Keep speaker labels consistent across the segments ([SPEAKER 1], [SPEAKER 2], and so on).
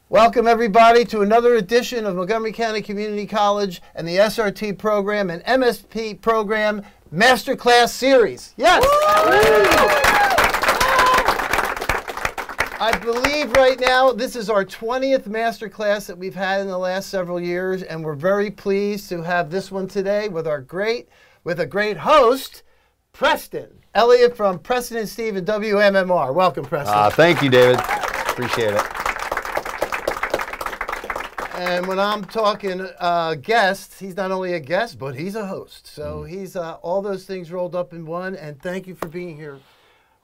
[SPEAKER 1] Welcome everybody to another edition of Montgomery County Community College and the SRT program and MSP program Masterclass series. Yes! I believe right now this is our 20th Masterclass that we've had in the last several years, and we're very pleased to have this one today with a great host, Preston Elliot from Preston and Steve at WMMR. Welcome, Preston.
[SPEAKER 2] Thank you, David. Appreciate it.
[SPEAKER 1] And when I'm talking guest, he's not only a guest, but he's a host. So he's all those things rolled up in one. And thank you for being here.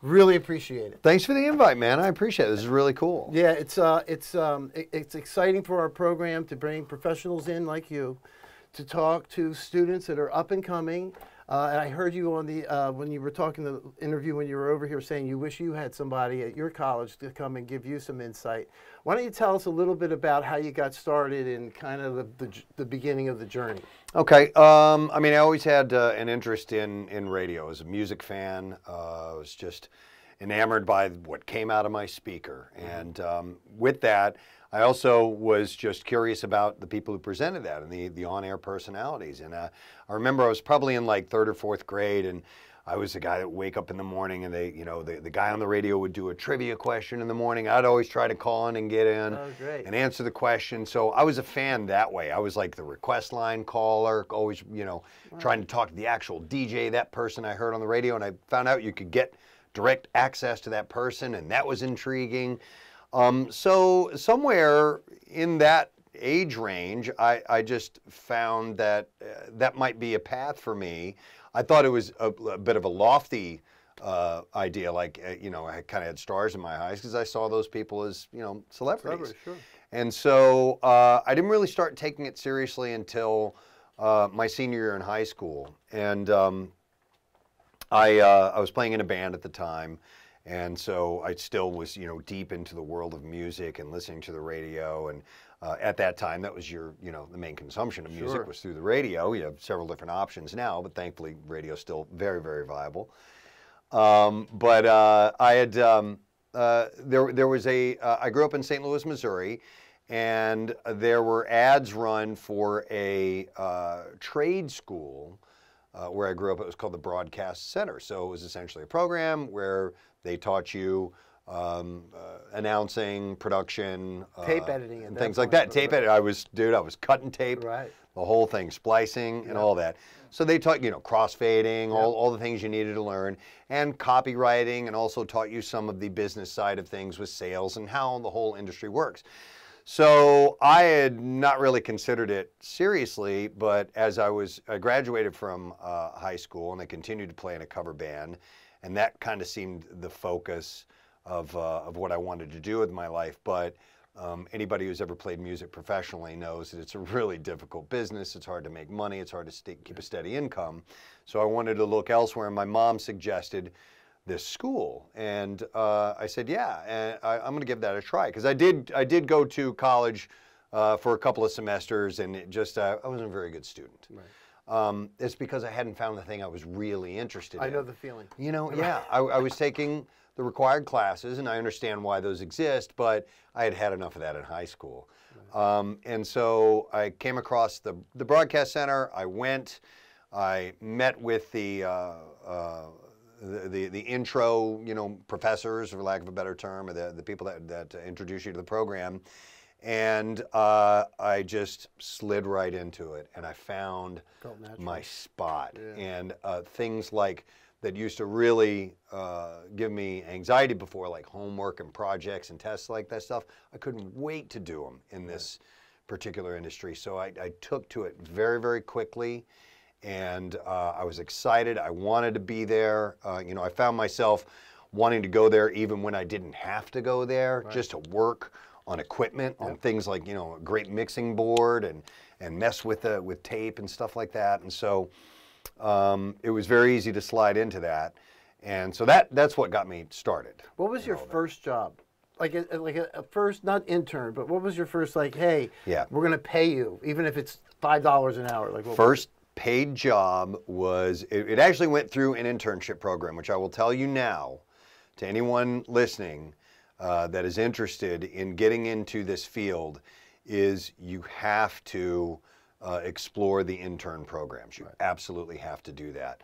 [SPEAKER 1] Really appreciate it.
[SPEAKER 2] Thanks for the invite, man. I appreciate it. This is really cool.
[SPEAKER 1] Yeah, it's exciting for our program to bring professionals in like you to talk to students that are up and coming. And I heard you on the when you were talking the interview when you were over here saying you wish you had somebody at your college to come and give you some insight. Why don't you tell us a little bit about how you got started and kind of the beginning of the journey?
[SPEAKER 2] Okay. I mean, I always had an interest in radio. I was a music fan. I was just enamored by what came out of my speaker. And with that, I also was just curious about the people who presented that and the on-air personalities. And I remember I was probably in like 3rd or 4th grade, and I was the guy that would wake up in the morning, and the guy on the radio would do a trivia question in the morning. I'd always try to call in and get in and answer the question. So I was a fan that way. I was like the request line caller, always, trying to talk to the actual DJ, that person I heard on the radio, and I found out you could get direct access to that person, and that was intriguing. So somewhere in that age range, I just found that that might be a path for me. I thought it was a bit of a lofty idea, like, I kind of had stars in my eyes because I saw those people as, celebrities.
[SPEAKER 1] Sure.
[SPEAKER 2] And so I didn't really start taking it seriously until my senior year in high school. And I was playing in a band at the time. And so I still was, deep into the world of music and listening to the radio. And at that time, that was the main consumption of music was through the radio. You have several different options now, but thankfully, radio is still very, very viable. But I had, there was I grew up in St. Louis, Missouri, and there were ads run for a trade school where I grew up. It was called the Broadcast Center. So it was essentially a program where they taught you announcing, production,
[SPEAKER 1] tape editing,
[SPEAKER 2] and things like that. Tape editing. I was cutting tape, the whole thing, splicing, and all that. So they taught crossfading, all the things you needed to learn, and copywriting, and also taught you some of the business side of things with sales and how the whole industry works. So I had not really considered it seriously, but as I graduated from high school, and I continued to play in a cover band. And that kind of seemed the focus of what I wanted to do with my life. But anybody who's ever played music professionally knows that it's a really difficult business. It's hard to make money. It's hard to keep a steady income. So I wanted to look elsewhere. And my mom suggested this school. And I said, yeah, and I'm going to give that a try. Because I did go to college for a couple of semesters, and it just I wasn't a very good student. Right. It's because I hadn't found the thing I was really interested in.
[SPEAKER 1] I know the feeling.
[SPEAKER 2] Yeah. I was taking the required classes, and I understand why those exist, but I had had enough of that in high school. Right. And so I came across the Broadcast Center. I went. I met with the intro, professors, for lack of a better term, or the people that introduce you to the program. And I just slid right into it, and I found my spot. Yeah. And things like that used to really give me anxiety before, like homework and projects and tests, like that stuff, I couldn't wait to do them in this particular industry. So I took to it very, very quickly, and I was excited. I wanted to be there. I found myself wanting to go there even when I didn't have to go there, just to work on equipment, on things like, a great mixing board and mess with tape and stuff like that. And so it was very easy to slide into that. And so that's what got me started.
[SPEAKER 1] What was your first job? Like a first, not intern, but what was your first, like, hey, we're going to pay you, even if it's $5 an hour? Like, what
[SPEAKER 2] first paid job was, it actually went through an internship program, which I will tell you now to anyone listening that is interested in getting into this field, is you have to explore the intern programs. You absolutely have to do that.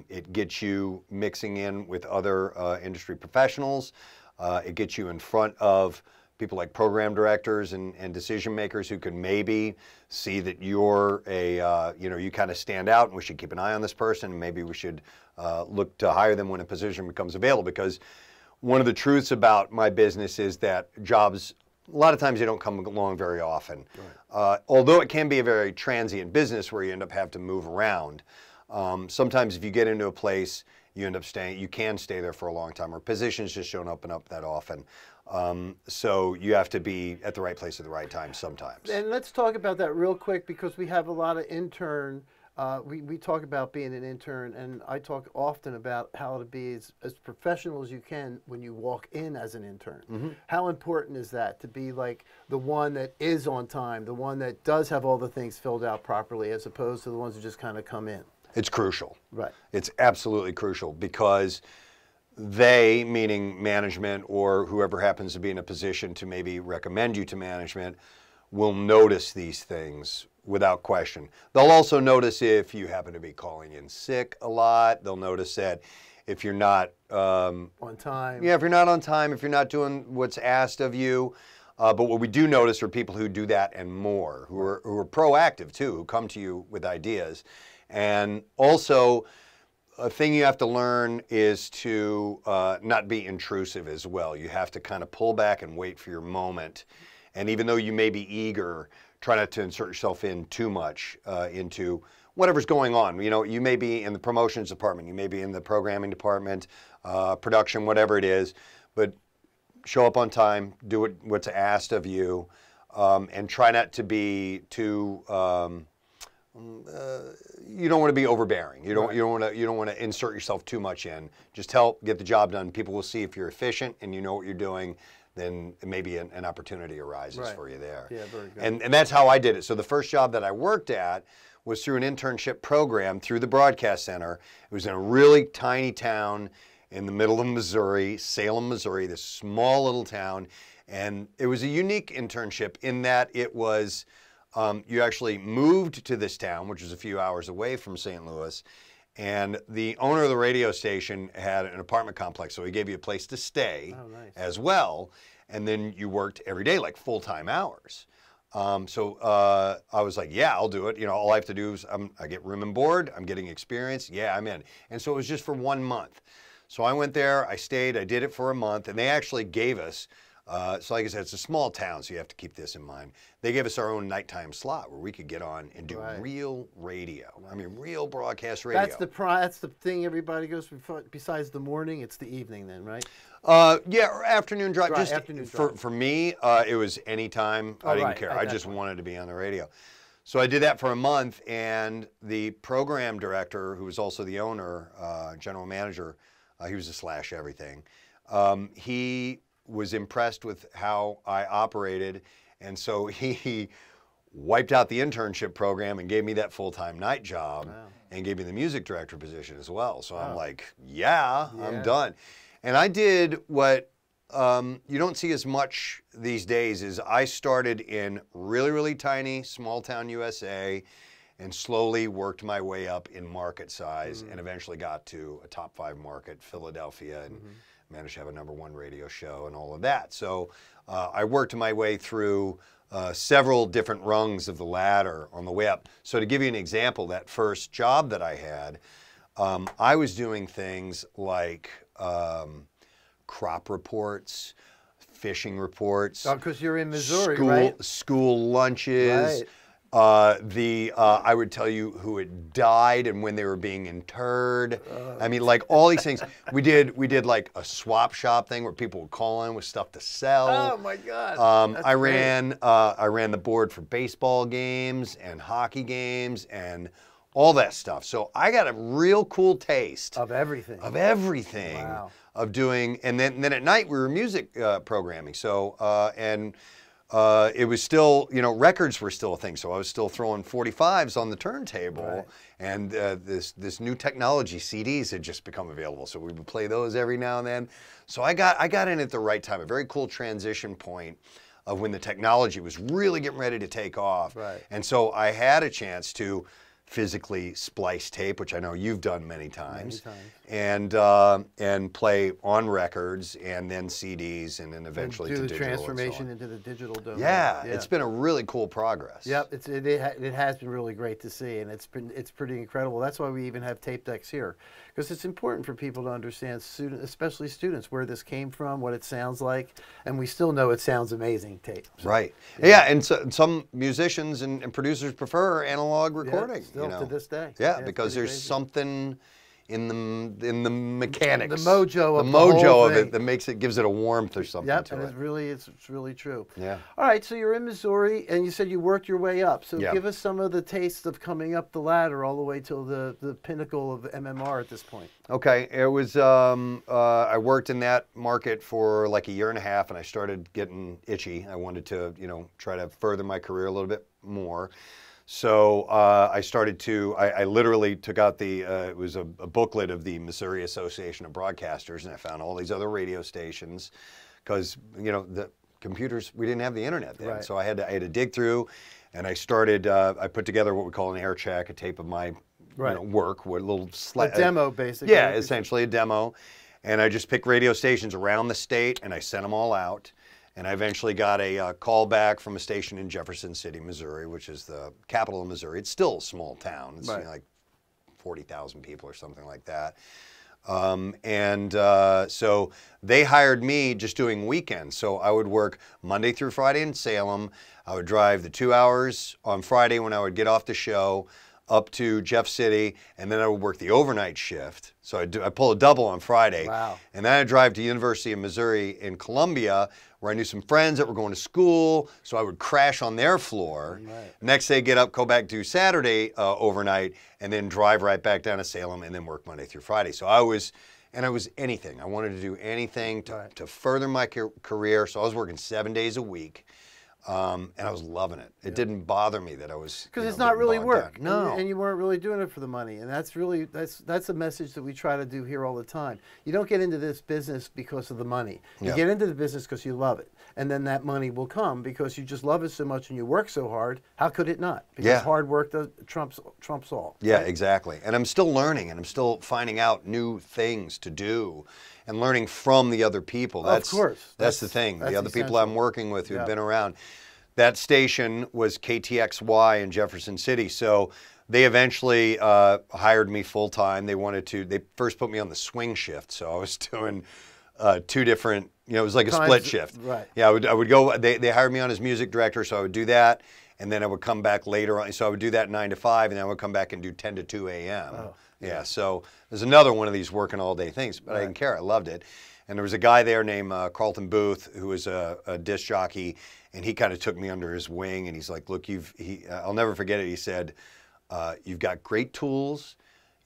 [SPEAKER 2] It gets you mixing in with other industry professionals. It gets you in front of people like program directors and decision makers who can maybe see that you're a, you kind of stand out and we should keep an eye on this person and maybe we should look to hire them when a position becomes available. Because one of the truths about my business is that jobs, a lot of times they don't come along very often. Right. Although it can be a very transient business where you end up having to move around. Sometimes if you get into a place, you end up staying, you can stay there for a long time, or positions just don't open up that often. So you have to be at the right place at the right time sometimes.
[SPEAKER 1] And let's talk about that real quick, because we have a lot of intern, we talk about being an intern, and I talk often about how to be as professional as you can when you walk in as an intern. Mm-hmm. How important is that, to be like the one that is on time, the one that does have all the things filled out properly, as opposed to the ones who just kind of come in?
[SPEAKER 2] It's crucial.
[SPEAKER 1] Right.
[SPEAKER 2] It's absolutely crucial, because they, meaning management or whoever happens to be in a position to maybe recommend you to management, will notice these things without question. They'll also notice if you happen to be calling in sick a lot. They'll notice that if you're not
[SPEAKER 1] on time.
[SPEAKER 2] Yeah, if you're not on time, if you're not doing what's asked of you. But what we do notice are people who do that and more, who are proactive too, who come to you with ideas. And also, a thing you have to learn is to not be intrusive as well. You have to kind of pull back and wait for your moment. And even though you may be eager, try not to insert yourself in too much into whatever's going on. You know, you may be in the promotions department, you may be in the programming department, production, whatever it is, but show up on time, do what's asked of you, and try not to be too. You don't want to be overbearing. You don't want to insert yourself too much in. Just help get the job done. People will see if you're efficient and you know what you're doing. Then maybe an opportunity arises for you there.
[SPEAKER 1] Yeah, very good.
[SPEAKER 2] And that's how I did it. So the first job that I worked at was through an internship program through the broadcast center. It was in a really tiny town in the middle of Missouri, Salem, Missouri, this small little town. And it was a unique internship in that it was, you actually moved to this town, which was a few hours away from St. Louis, and the owner of the radio station had an apartment complex, so he gave you a place to stay as well, and then you worked every day, like full-time hours. So I was like, yeah, I'll do it. You know, all I have to do is I get room and board, I'm getting experience, yeah, I'm in. And so it was just for 1 month. So I went there, I stayed, I did it for a month, and they actually gave us, so like I said, it's a small town, so you have to keep this in mind. They gave us our own nighttime slot where we could get on and do real radio. I mean, real broadcast radio.
[SPEAKER 1] That's the thing everybody goes for. Besides the morning, it's the evening then, right?
[SPEAKER 2] Yeah, or afternoon drive. Just
[SPEAKER 1] afternoon drive.
[SPEAKER 2] For me, it was any time. I didn't care. I just wanted to be on the radio. So I did that for a month, and the program director, who was also the owner, general manager, he was a slash everything. He was impressed with how I operated, and so he wiped out the internship program and gave me that full-time night job and gave me the music director position as well. So I'm like, yeah, I'm done. And I did what you don't see as much these days is I started in really, really tiny, small town USA and slowly worked my way up in market size and eventually got to a top 5 market, Philadelphia, and managed to have a #1 radio show and all of that. So I worked my way through several different rungs of the ladder on the way up. So to give you an example, that first job that I had, I was doing things like crop reports, fishing reports.
[SPEAKER 1] Oh, because you're in Missouri, right?
[SPEAKER 2] School lunches. I would tell you who had died and when they were being interred. I mean, like all these things. We did like a swap shop thing where people would call in with stuff to sell.
[SPEAKER 1] Oh my God!
[SPEAKER 2] I ran the board for baseball games and hockey games and all that stuff. So I got a real cool taste
[SPEAKER 1] of everything.
[SPEAKER 2] Of everything. Wow. Of doing, and then at night we were music programming. So it was still, you know, records were still a thing. So I was still throwing 45s on the turntable,
[SPEAKER 1] Right.
[SPEAKER 2] and this new technology, CDs, had just become available. So we would play those every now and then. So I got in at the right time, a very cool transition point of when the technology was really getting ready to take off.
[SPEAKER 1] Right.
[SPEAKER 2] And so I had a chance to physically splice tape, which I know you've done many times, and play on records and then CDs and then eventually
[SPEAKER 1] do
[SPEAKER 2] to
[SPEAKER 1] the
[SPEAKER 2] digital and so
[SPEAKER 1] transformation
[SPEAKER 2] on.
[SPEAKER 1] into the digital domain.
[SPEAKER 2] Yeah, it's been a really cool progress.
[SPEAKER 1] Yep, it has been really great to see, and it's pretty incredible. That's why we even have tape decks here, because it's important for people to understand, especially students, where this came from, what it sounds like, and we still know it sounds amazing tape. So,
[SPEAKER 2] right. Yeah, and so, some musicians and producers prefer analog recording.
[SPEAKER 1] Still,
[SPEAKER 2] you know?
[SPEAKER 1] to this day.
[SPEAKER 2] Yeah,
[SPEAKER 1] it's
[SPEAKER 2] because
[SPEAKER 1] pretty
[SPEAKER 2] there's
[SPEAKER 1] crazy.
[SPEAKER 2] something in the mechanics,
[SPEAKER 1] the mojo of
[SPEAKER 2] the
[SPEAKER 1] the whole
[SPEAKER 2] mojo of
[SPEAKER 1] thing.
[SPEAKER 2] it that gives it a warmth or something
[SPEAKER 1] Yep,
[SPEAKER 2] to
[SPEAKER 1] and
[SPEAKER 2] it.
[SPEAKER 1] it's really true.
[SPEAKER 2] Yeah.
[SPEAKER 1] All right, so you're in Missouri, and you said you worked your way up. So
[SPEAKER 2] Yeah.
[SPEAKER 1] give us some of the taste of coming up the ladder all the way till the pinnacle of MMR at this point.
[SPEAKER 2] Okay, it was, I worked in that market for like a year and a half, and I started getting itchy. I wanted to, you know, try to further my career a little bit more. So I started to, I literally took out it was a booklet of the Missouri Association of Broadcasters, and I found all these other radio stations, because, you know, the computers, we didn't have the internet then.
[SPEAKER 1] Right.
[SPEAKER 2] So I had to dig through, and I started, I put together what we call an air check, a tape of my
[SPEAKER 1] Right.
[SPEAKER 2] you know, work, with a little
[SPEAKER 1] A demo, basically.
[SPEAKER 2] yeah, essentially a demo. And I just picked radio stations around the state, and I sent them all out. And I eventually got a call back from a station in Jefferson City, Missouri, which is the capital of Missouri. It's still a small town. It's
[SPEAKER 1] Right.
[SPEAKER 2] you know, like 40,000 people or something like that. So they hired me just doing weekends. So I would work Monday through Friday in Salem. I would drive the 2 hours on Friday when I would get off the show up to Jeff City, and then I would work the overnight shift. So I pull a double on Friday.
[SPEAKER 1] Wow.
[SPEAKER 2] And then I'd drive to University of Missouri in Columbia, where I knew some friends that were going to school, so I would crash on their floor.
[SPEAKER 1] Right.
[SPEAKER 2] Next day, get up, go back to Saturday overnight, and then drive right back down to Salem, and then work Monday through Friday. So I was anything. I wanted to do anything to further my career, so I was working 7 days a week. And I was loving it. It didn't bother me that I was
[SPEAKER 1] Because it's not really work.
[SPEAKER 2] No.
[SPEAKER 1] And you weren't really doing it for the money. And that's really, that's a message that we try to do here all the time. You don't get into this business because of the money. You
[SPEAKER 2] Yeah.
[SPEAKER 1] get into the business because you love it. And then that money will come because you just love it so much and you work so hard. How could it not? Because
[SPEAKER 2] Yeah.
[SPEAKER 1] hard work trumps all.
[SPEAKER 2] Yeah,
[SPEAKER 1] right?
[SPEAKER 2] exactly. And I'm still learning, and I'm still finding out new things to do and learning from the other people.
[SPEAKER 1] Of course.
[SPEAKER 2] That's the thing.
[SPEAKER 1] That's
[SPEAKER 2] The other people
[SPEAKER 1] essential.
[SPEAKER 2] I'm working with who've
[SPEAKER 1] Yeah.
[SPEAKER 2] been around. That station was KTXY in Jefferson City. So they eventually hired me full time. They first put me on the swing shift. So I was doing two different, you know, it was like a split shift.
[SPEAKER 1] Right.
[SPEAKER 2] Yeah, I would go, they hired me on as music director, so I would do that. And then I would come back later on. So I would do that 9 to 5, and then I would come back and do 10 to 2 a.m.
[SPEAKER 1] Oh,
[SPEAKER 2] yeah, so there's another one of these working all day things, but I
[SPEAKER 1] Right.
[SPEAKER 2] didn't care. I loved it. And there was a guy there named Carlton Booth, who was a disc jockey, and he kind of took me under his wing, and he's like, look, I'll never forget it. He said, you've got great tools,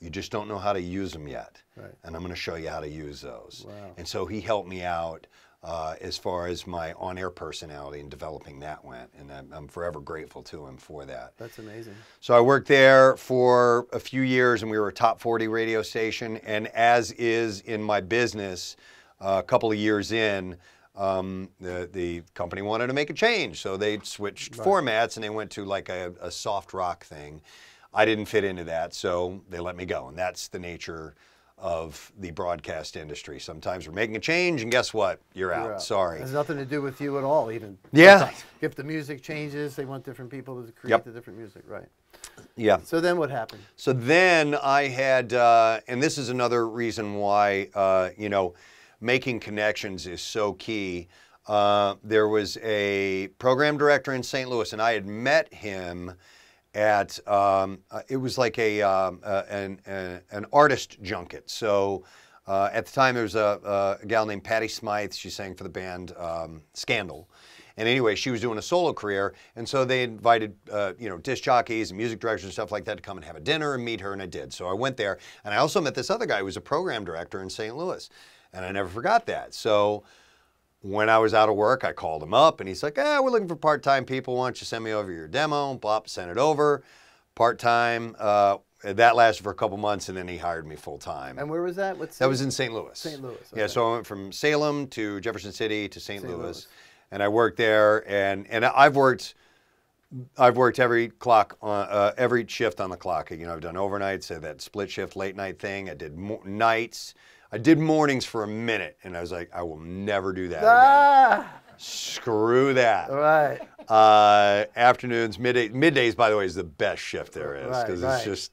[SPEAKER 2] you just don't know how to use them yet.
[SPEAKER 1] Right.
[SPEAKER 2] And I'm going to show you how to use those.
[SPEAKER 1] Wow.
[SPEAKER 2] And so he helped me out as far as my on-air personality and developing that went, and I'm forever grateful to him for that.
[SPEAKER 1] That's amazing.
[SPEAKER 2] So I worked there for a few years, and we were a top 40 radio station, and as is in my business, a couple of years in, the company wanted to make a change, so they switched formats, and they went to like a soft rock thing. I didn't fit into that, so they let me go, and that's the nature of the broadcast industry. Sometimes we're making a change, and guess what? You're out. Sorry.
[SPEAKER 1] It has nothing to do with you at all, even.
[SPEAKER 2] Yeah.
[SPEAKER 1] Sometimes if the music changes, they want different people to create
[SPEAKER 2] Yep.
[SPEAKER 1] the different music, right?
[SPEAKER 2] Yeah.
[SPEAKER 1] So then what happened?
[SPEAKER 2] So then I had, and this is another reason why, you know, making connections is so key. There was a program director in St. Louis, and I had met him at, it was like an artist junket. So at the time there was a gal named Patty Smythe. She sang for the band Scandal. And anyway, she was doing a solo career, and so they invited, you know, disc jockeys and music directors and stuff like that to come and have a dinner and meet her, and I did. So I went there, and I also met this other guy who was a program director in St. Louis, and I never forgot that. So when I was out of work, I called him up and he's like, we're looking for part-time people. Why don't you send me over your demo? Bop, sent it over. Part-time. That lasted for a couple months and then he hired me full-time.
[SPEAKER 1] And where was that?
[SPEAKER 2] That was in St. Louis.
[SPEAKER 1] St. Louis. Okay.
[SPEAKER 2] Yeah, so I went from Salem to Jefferson City to St. Louis. And I worked there and I've worked every every shift on the clock. You know, I've done overnights, that split shift late night thing. I did nights. I did mornings for a minute, and I was like, I will never do that again. Screw that.
[SPEAKER 1] Right.
[SPEAKER 2] Afternoons, middays, by the way, is the best shift there is because it's just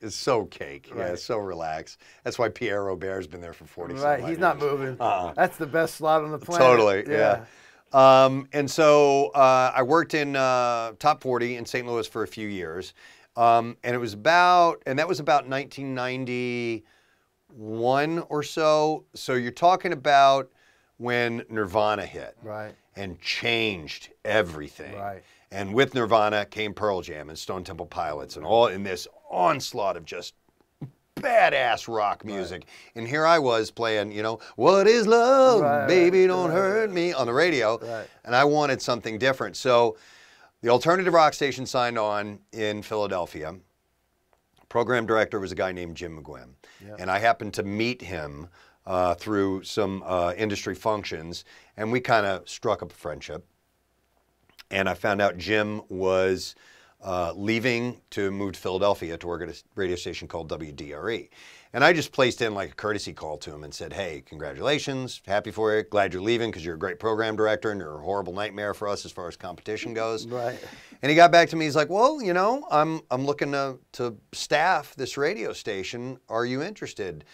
[SPEAKER 2] it's so cake. Right. Yeah, it's so relaxed. That's why Pierre Robert's been there for 47 years.
[SPEAKER 1] Right, he's not moving. That's the best slot on the planet.
[SPEAKER 2] Totally, yeah. And so I worked in Top 40 in St. Louis for a few years, and that was about 1991 or so. So you're talking about when Nirvana hit,
[SPEAKER 1] right,
[SPEAKER 2] and changed everything.
[SPEAKER 1] Right.
[SPEAKER 2] And with Nirvana came Pearl Jam and Stone Temple Pilots and all in this onslaught of just badass rock music. Right. And here I was playing, you know, what is love? Right, baby, don't hurt me on the radio. Right. And I wanted something different. So the alternative rock station signed on in Philadelphia. Program director was a guy named Jim McGuinn. Yep. And I happened to meet him through some industry functions, and we kind of struck up a friendship. And I found out Jim was leaving to move to Philadelphia to work at a radio station called WDRE. And I just placed in like a courtesy call to him and said, hey, congratulations, happy for you, glad you're leaving because you're a great program director and you're a horrible nightmare for us as far as competition goes.
[SPEAKER 1] Right.
[SPEAKER 2] And he got back to me, he's like, well, you know, I'm looking to staff this radio station. Are you interested?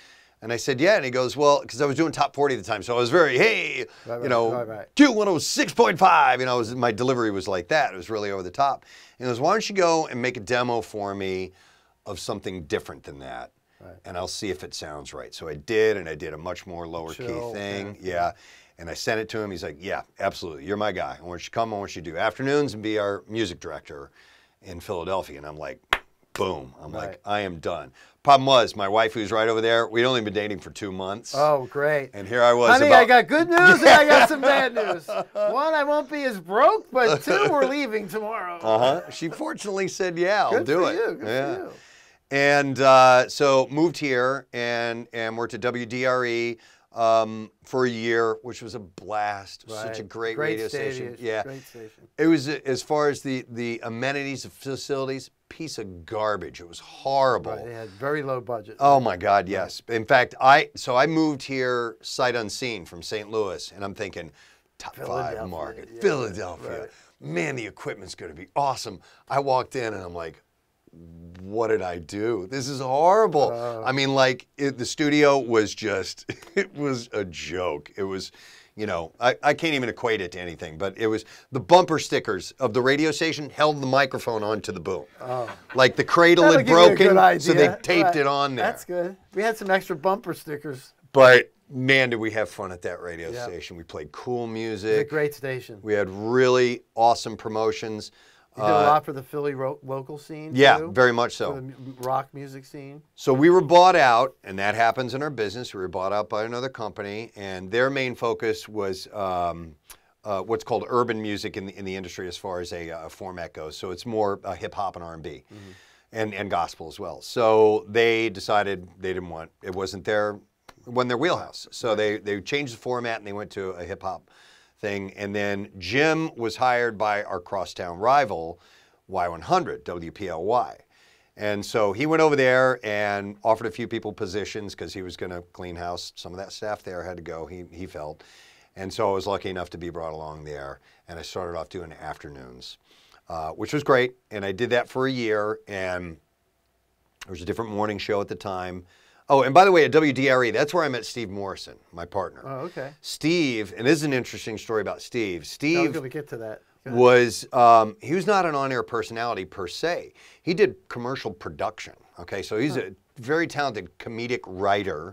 [SPEAKER 2] And I said, yeah. And he goes, well, because I was doing Top 40 at the time. So I was very, hey, you know, Q106.5. You know, my delivery was like that. It was really over the top. And he goes, why don't you go and make a demo for me of something different than that? Right. And I'll see if it sounds right. So I did, and I did a much more lower key thing. Yeah. And I sent it to him. He's like, yeah, absolutely. You're my guy. I want you to come. I want you to do afternoons and be our music director in Philadelphia. And I'm like, boom. I'm like, I am done. Problem was, my wife, who's right over there, we'd only been dating for 2 months.
[SPEAKER 1] Oh, great.
[SPEAKER 2] And here I was.
[SPEAKER 1] Honey, I got good news and I got some bad news. One, I won't be as broke, but two, we're leaving tomorrow.
[SPEAKER 2] She fortunately said, yeah, I'll do it.
[SPEAKER 1] Good for you.
[SPEAKER 2] And so moved here and worked at WDRE for a year, which was a blast. Right. Such a great radio station. Yeah.
[SPEAKER 1] Great station.
[SPEAKER 2] It was, as far as the amenities, the facilities, piece of garbage. It was horrible.
[SPEAKER 1] Right. They had very low budget.
[SPEAKER 2] Oh my God, yes. In fact, so I moved here sight unseen from St. Louis, and I'm thinking, top 5 market, Philadelphia. Right. Man, the equipment's going to be awesome. I walked in and I'm like, what did I do? This is horrible. I mean, like, the studio was just, it was a joke. It was, you know, I can't even equate it to anything, but it was the bumper stickers of the radio station held the microphone onto the boom. Like the cradle had broken, so they taped it on there.
[SPEAKER 1] That's good. We had some extra bumper stickers.
[SPEAKER 2] But man, did we have fun at that radio station. We played cool music.
[SPEAKER 1] It was a great station.
[SPEAKER 2] We had really awesome promotions.
[SPEAKER 1] You did a lot for the Philly local scene,
[SPEAKER 2] yeah,
[SPEAKER 1] too?
[SPEAKER 2] Very much so.
[SPEAKER 1] For the rock music scene?
[SPEAKER 2] So we were bought out, and that happens in our business. We were bought out by another company, and their main focus was what's called urban music in the industry as far as a format goes. So it's more hip-hop and R&B, and gospel as well. So they decided they didn't want, it wasn't their wheelhouse. So they changed the format, and they went to a hip-hop thing. And then Jim was hired by our crosstown rival, Y100, WPLY. And so he went over there and offered a few people positions because he was going to clean house. Some of that staff there had to go, he felt. And so I was lucky enough to be brought along there. And I started off doing afternoons, which was great. And I did that for a year. And there was a different morning show at the time. Oh, and by the way, at WDRE, that's where I met Steve Morrison, my partner.
[SPEAKER 1] Oh, okay.
[SPEAKER 2] Steve, and this is an interesting story about Steve. Steve,
[SPEAKER 1] I was going to get to that.
[SPEAKER 2] He was not an on-air personality per se. He did commercial production. Okay, so he's a very talented comedic writer,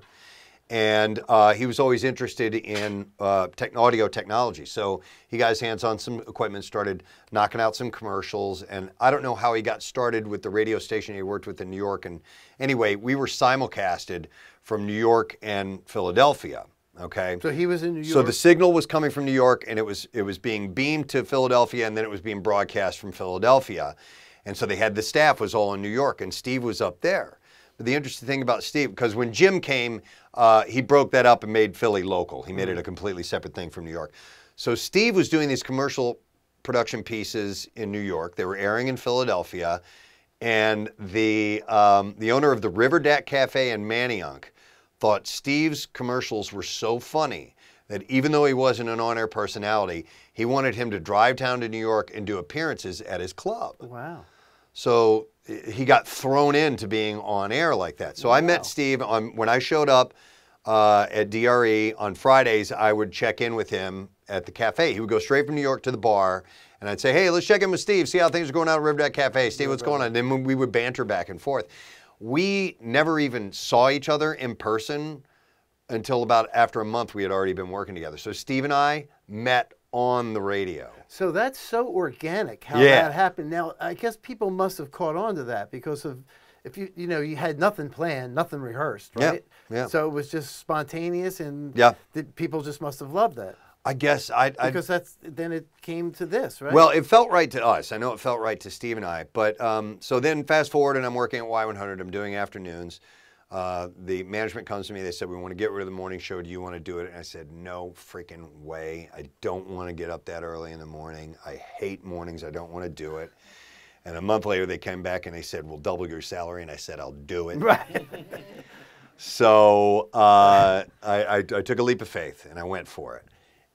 [SPEAKER 2] and he was always interested in audio technology. So he got his hands on some equipment, started knocking out some commercials, and I don't know how he got started with the radio station he worked with in New York. And anyway, we were simulcasted from New York and Philadelphia. Okay.
[SPEAKER 1] So he was in New York.
[SPEAKER 2] So the signal was coming from New York, and it was being beamed to Philadelphia, and then it was being broadcast from Philadelphia. And so they had the staff was all in New York, and Steve was up there. But the interesting thing about Steve, because when Jim came, he broke that up and made Philly local. He made it a completely separate thing from New York. So Steve was doing these commercial production pieces in New York. They were airing in Philadelphia, and the owner of the River Dat Cafe in Manayunk thought Steve's commercials were so funny that even though he wasn't an on-air personality, he wanted him to drive down to New York and do appearances at his club.
[SPEAKER 1] Wow.
[SPEAKER 2] So he got thrown into being on air like that. So I met Steve when I showed up at DRE on Fridays. I would check in with him at the cafe. He would go straight from New York to the bar, and I'd say, hey, let's check in with Steve, see how things are going out at River Dat Cafe. Steve, what's going on? And then we would banter back and forth. We never even saw each other in person until about after a month we had already been working together. So Steve and I met on the radio.
[SPEAKER 1] So that's so organic how that happened. Now, I guess people must have caught on to that because of, if you you had nothing planned, nothing rehearsed, right?
[SPEAKER 2] Yeah.
[SPEAKER 1] So it was just spontaneous, and people just must have loved that.
[SPEAKER 2] I guess
[SPEAKER 1] because then it came to this, right?
[SPEAKER 2] Well, it felt right to us. I know it felt right to Steve and I. But so then fast forward, and I'm working at Y100. I'm doing afternoons. The management comes to me. They said, we want to get rid of the morning show. Do you want to do it? And I said, no freaking way. I don't want to get up that early in the morning. I hate mornings. I don't want to do it. And a month later, they came back and they said, we'll double your salary. And I said, I'll do it.
[SPEAKER 1] Right.
[SPEAKER 2] So I took a leap of faith, and I went for it.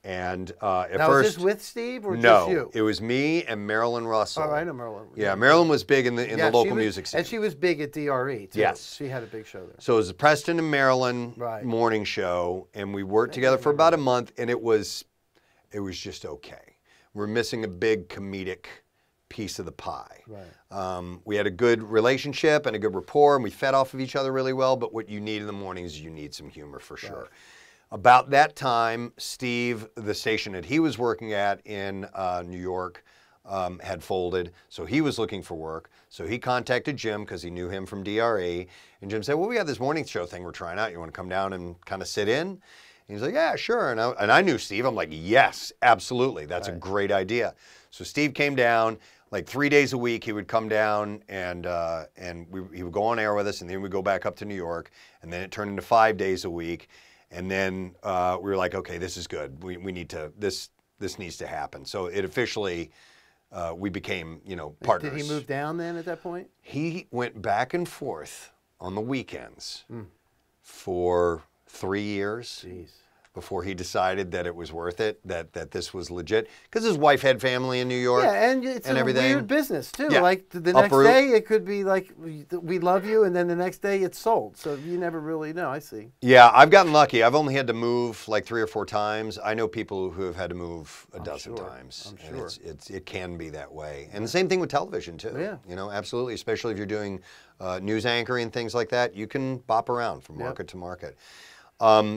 [SPEAKER 2] And at
[SPEAKER 1] now,
[SPEAKER 2] first,
[SPEAKER 1] was this with Steve or
[SPEAKER 2] no,
[SPEAKER 1] just you?
[SPEAKER 2] it was me and Marilyn Russell.
[SPEAKER 1] Oh, I know Marilyn.
[SPEAKER 2] Yeah, Marilyn was big in the local music scene.
[SPEAKER 1] And she was big at DRE, too.
[SPEAKER 2] Yes.
[SPEAKER 1] She had a big show there.
[SPEAKER 2] So it was the Preston and Marilyn morning show, and we worked together for about a month, and it was just okay. We're missing a big comedic piece of the pie.
[SPEAKER 1] Right.
[SPEAKER 2] We had a good relationship and a good rapport, and we fed off of each other really well, but what you need in the mornings, you need some humor for sure.
[SPEAKER 1] Right.
[SPEAKER 2] About that time, Steve, the station that he was working at in New York, had folded, so he was looking for work. So he contacted Jim because he knew him from DRE, and Jim said, well, we got this morning show thing we're trying out. You want to come down and kind of sit in? And he's like, yeah, sure. And I knew Steve. I'm like, yes, absolutely. That's a great idea. So Steve came down. Like 3 days a week, he would come down and he would go on air with us, and then we'd go back up to New York, and then it turned into 5 days a week. And then we were like, okay, this is good. We need to, this needs to happen. So it officially, we became, partners.
[SPEAKER 1] Did he move down then at that point?
[SPEAKER 2] He went back and forth on the weekends for 3 years.
[SPEAKER 1] Jeez.
[SPEAKER 2] Before he decided that it was worth it, that this was legit. Because his wife had family in New York.
[SPEAKER 1] Yeah, and it's a weird business, too.
[SPEAKER 2] Yeah.
[SPEAKER 1] Like, the next day, it could be like, we love you, and then the next day, it's sold. So you never really know. I see.
[SPEAKER 2] Yeah, I've gotten lucky. I've only had to move like 3 or 4 times. I know people who have had to move a dozen times.
[SPEAKER 1] I'm sure.
[SPEAKER 2] And it can be that way. And the same thing with television, too.
[SPEAKER 1] Yeah.
[SPEAKER 2] Absolutely. Especially if you're doing news anchoring and things like that. You can bop around from market to market.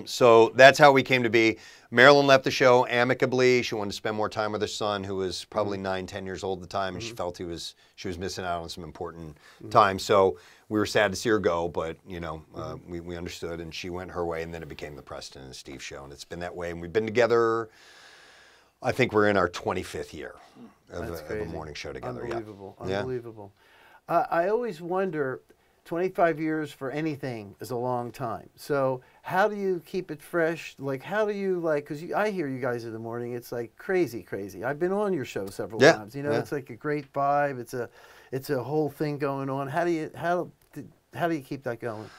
[SPEAKER 2] So that's how we came to be. Marilyn left the show amicably. She wanted to spend more time with her son, who was probably 9, 10 years old at the time, and she felt she was missing out on some important time. So we were sad to see her go, but we understood, and she went her way, and then it became the Preston and Steve Show, and it's been that way. And we've been together. I think we're in our 25th year of a morning show together.
[SPEAKER 1] Unbelievable.
[SPEAKER 2] Yeah.
[SPEAKER 1] Unbelievable. I always wonder. 25 years for anything is a long time. So how do you keep it fresh? Like, how do you, because I hear you guys in the morning, it's like crazy. I've been on your show several times. It's like a great vibe. It's a whole thing going on. How do you keep that going?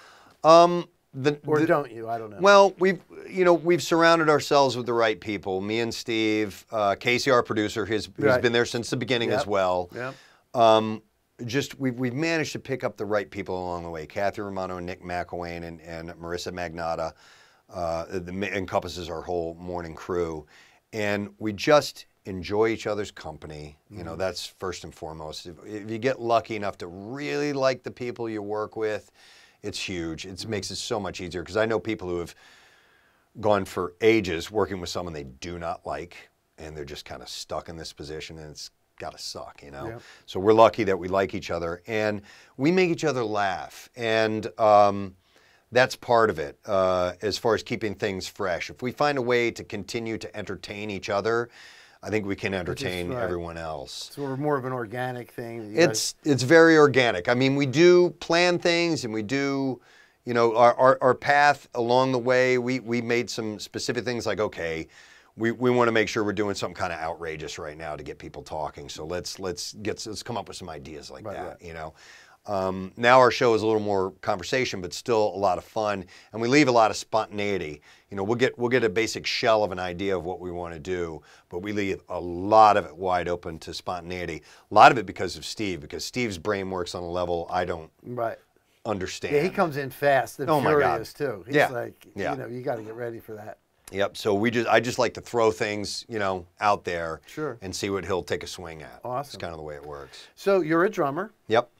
[SPEAKER 1] Or don't you? I don't know.
[SPEAKER 2] Well, we've surrounded ourselves with the right people. Me and Steve, Casey, our producer, who's been there since the beginning as well.
[SPEAKER 1] Yep.
[SPEAKER 2] We've managed to pick up the right people along the way. Kathy Romano and Nick McElwain and Marissa Magnata encompasses our whole morning crew. And we just enjoy each other's company. That's first and foremost. If you get lucky enough to really like the people you work with, it's huge. It makes it so much easier, because I know people who have gone for ages working with someone they do not like, and they're just kind of stuck in this position, and it's gotta suck,
[SPEAKER 1] Yep.
[SPEAKER 2] So we're lucky that we like each other, and we make each other laugh. And that's part of it as far as keeping things fresh. If we find a way to continue to entertain each other, I think we can entertain everyone else.
[SPEAKER 1] So more of an organic thing.
[SPEAKER 2] It's very organic. I mean, we do plan things, and we do, you know, our path along the way. We made some specific things like, okay, we want to make sure we're doing something kind of outrageous right now to get people talking. So let's come up with some ideas like that. You know. Now our show is a little more conversation, but still a lot of fun, and we leave a lot of spontaneity. You know, we'll get a basic shell of an idea of what we want to do, but we leave a lot of it wide open to spontaneity. A lot of it because of Steve, because Steve's brain works on a level I don't understand.
[SPEAKER 1] Yeah, he comes in fast and furious too. He's like, you know, you got to get ready for that.
[SPEAKER 2] Yep. So I just like to throw things, you know, out there, and see what he'll take a swing at.
[SPEAKER 1] Awesome.
[SPEAKER 2] It's kind of the way it works.
[SPEAKER 1] So you're a drummer.
[SPEAKER 2] Yep.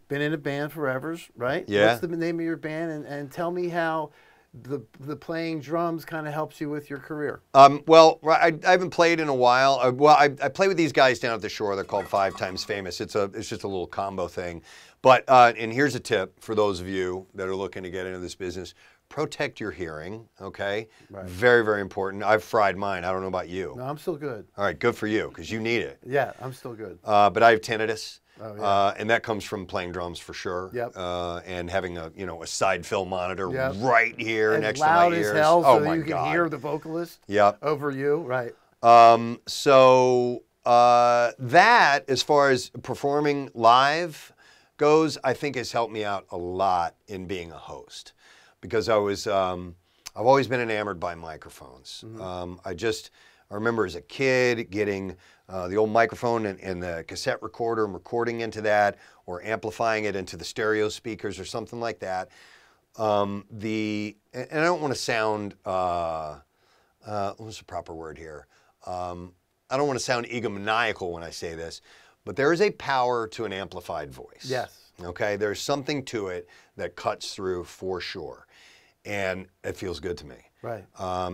[SPEAKER 1] Been in a band forever, right?
[SPEAKER 2] Yeah.
[SPEAKER 1] What's the name of your band? And tell me how the playing drums kind of helps you with your career.
[SPEAKER 2] Well, I haven't played in a while. I play with these guys down at the shore. They're called 5 Times Famous. It's just a little combo thing. But and here's a tip for those of you that are looking to get into this business. Protect your hearing, okay? Right. Very, very important. I've fried mine. I don't know about you.
[SPEAKER 1] No, I'm still good.
[SPEAKER 2] All right, good for you, because you need it.
[SPEAKER 1] Yeah, I'm still good.
[SPEAKER 2] But I have tinnitus.
[SPEAKER 1] Oh, yeah.
[SPEAKER 2] And that comes from playing drums for sure.
[SPEAKER 1] Yep.
[SPEAKER 2] And having a side fill monitor right here
[SPEAKER 1] and
[SPEAKER 2] next to my ears.
[SPEAKER 1] Loud as hell,
[SPEAKER 2] oh
[SPEAKER 1] so
[SPEAKER 2] my
[SPEAKER 1] you
[SPEAKER 2] God.
[SPEAKER 1] can hear the vocalist. Over you, right?
[SPEAKER 2] So that, as far as performing live goes, I think has helped me out a lot in being a host, because I've always been enamored by microphones. I remember as a kid getting the old microphone and the cassette recorder and recording into that, or amplifying it into the stereo speakers or something like that. And I don't want to sound, what's the proper word here? I don't want to sound egomaniacal when I say this, but there is a power to an amplified voice.
[SPEAKER 1] Yes.
[SPEAKER 2] Okay, there's something to it that cuts through for sure. And it feels good to me.
[SPEAKER 1] Right.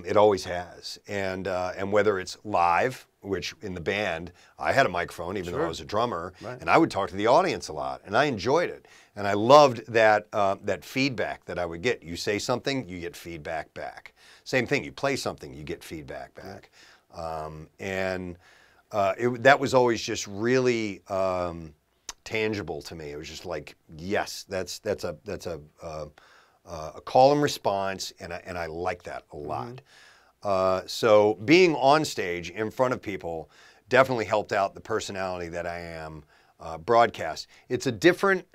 [SPEAKER 2] It always has. And whether it's live, which in the band, I had a microphone even though I was a drummer, and I would talk to the audience a lot, and I enjoyed it. And I loved that, that feedback that I would get. You say something, you get feedback back. Same thing, you play something, you get feedback back. That was always just really tangible to me. It was just like, yes, that's a call and response, and I like that a lot. So being on stage in front of people definitely helped out the personality that I am broadcast. It's a different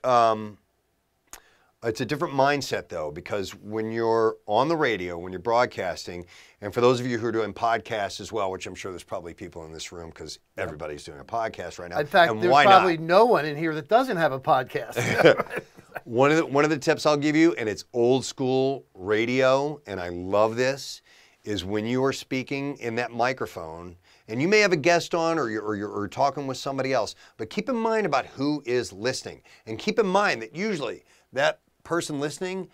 [SPEAKER 2] mindset though, because when you're on the radio, when you're broadcasting, and for those of you who are doing podcasts as well, which I'm sure there's probably people in this room because everybody's doing a podcast right now.
[SPEAKER 1] In fact, there's probably no one in here that doesn't have a podcast.
[SPEAKER 2] One of the tips I'll give you, and it's old school radio, and I love this, is when you are speaking in that microphone, and you may have a guest on or you're talking with somebody else, but keep in mind about who is listening. And keep in mind that usually that person listening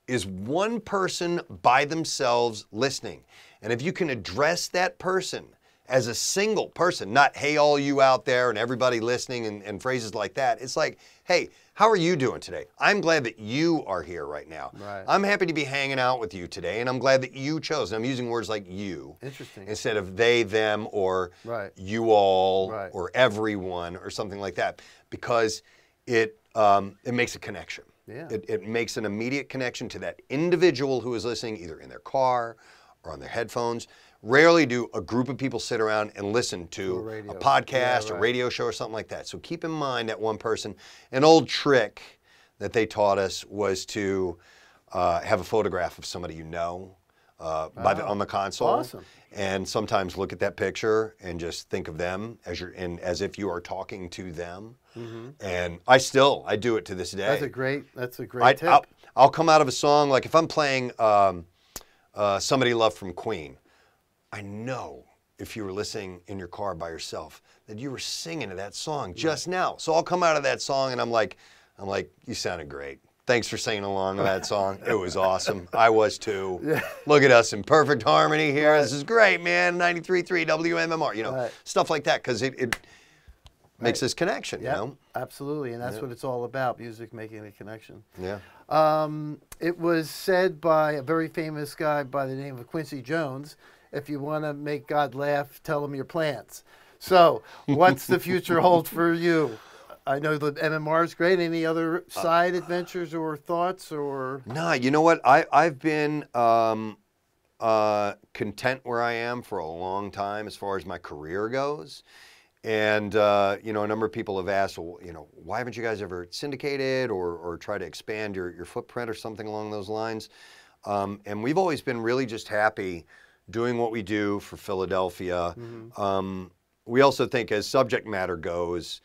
[SPEAKER 2] is one person by themselves listening. And if you can address that person as a single person, not, hey, all you out there and everybody listening and phrases like that, it's like, hey, how are you doing today? I'm glad that you are here right now.
[SPEAKER 1] Right.
[SPEAKER 2] I'm happy to be hanging out with you today, and I'm glad that you chose. And I'm using words like you.
[SPEAKER 1] Interesting.
[SPEAKER 2] Instead of they, them, or you all, or everyone, or something like that, because it makes a connection.
[SPEAKER 1] Yeah.
[SPEAKER 2] It makes an immediate connection to that individual who is listening, either in their car or on their headphones. Rarely do a group of people sit around and listen to a podcast, a radio show, or something like that. So keep in mind that one person. An old trick that they taught us was to have a photograph of somebody you know on the console.
[SPEAKER 1] Awesome.
[SPEAKER 2] And sometimes look at that picture and just think of them as if you are talking to them. And I do it to this day.
[SPEAKER 1] That's a great tip.
[SPEAKER 2] I'll come out of a song, like if I'm playing Somebody Love from Queen, I know if you were listening in your car by yourself that you were singing to that song just now. So I'll come out of that song and I'm like, you sounded great. Thanks for singing along to that song. It was awesome. I was too. Yeah. Look at us in perfect harmony here. This is great, man. 93.3 WMMR, stuff like that, because it makes this connection, you know?
[SPEAKER 1] Absolutely, and that's what it's all about, music making a connection.
[SPEAKER 2] Yeah.
[SPEAKER 1] It was said by a very famous guy by the name of Quincy Jones, if you want to make God laugh, tell him your plans. So what's the future hold for you? I know the MMR is great. Any other side adventures or thoughts? Or
[SPEAKER 2] No, you know what? I've been content where I am for a long time as far as my career goes. And, you know, a number of people have asked, well, you know, why haven't you guys ever syndicated or try to expand your footprint or something along those lines? And we've always been really just happy doing what we do for Philadelphia. Mm-hmm. We also think as subject matter goes,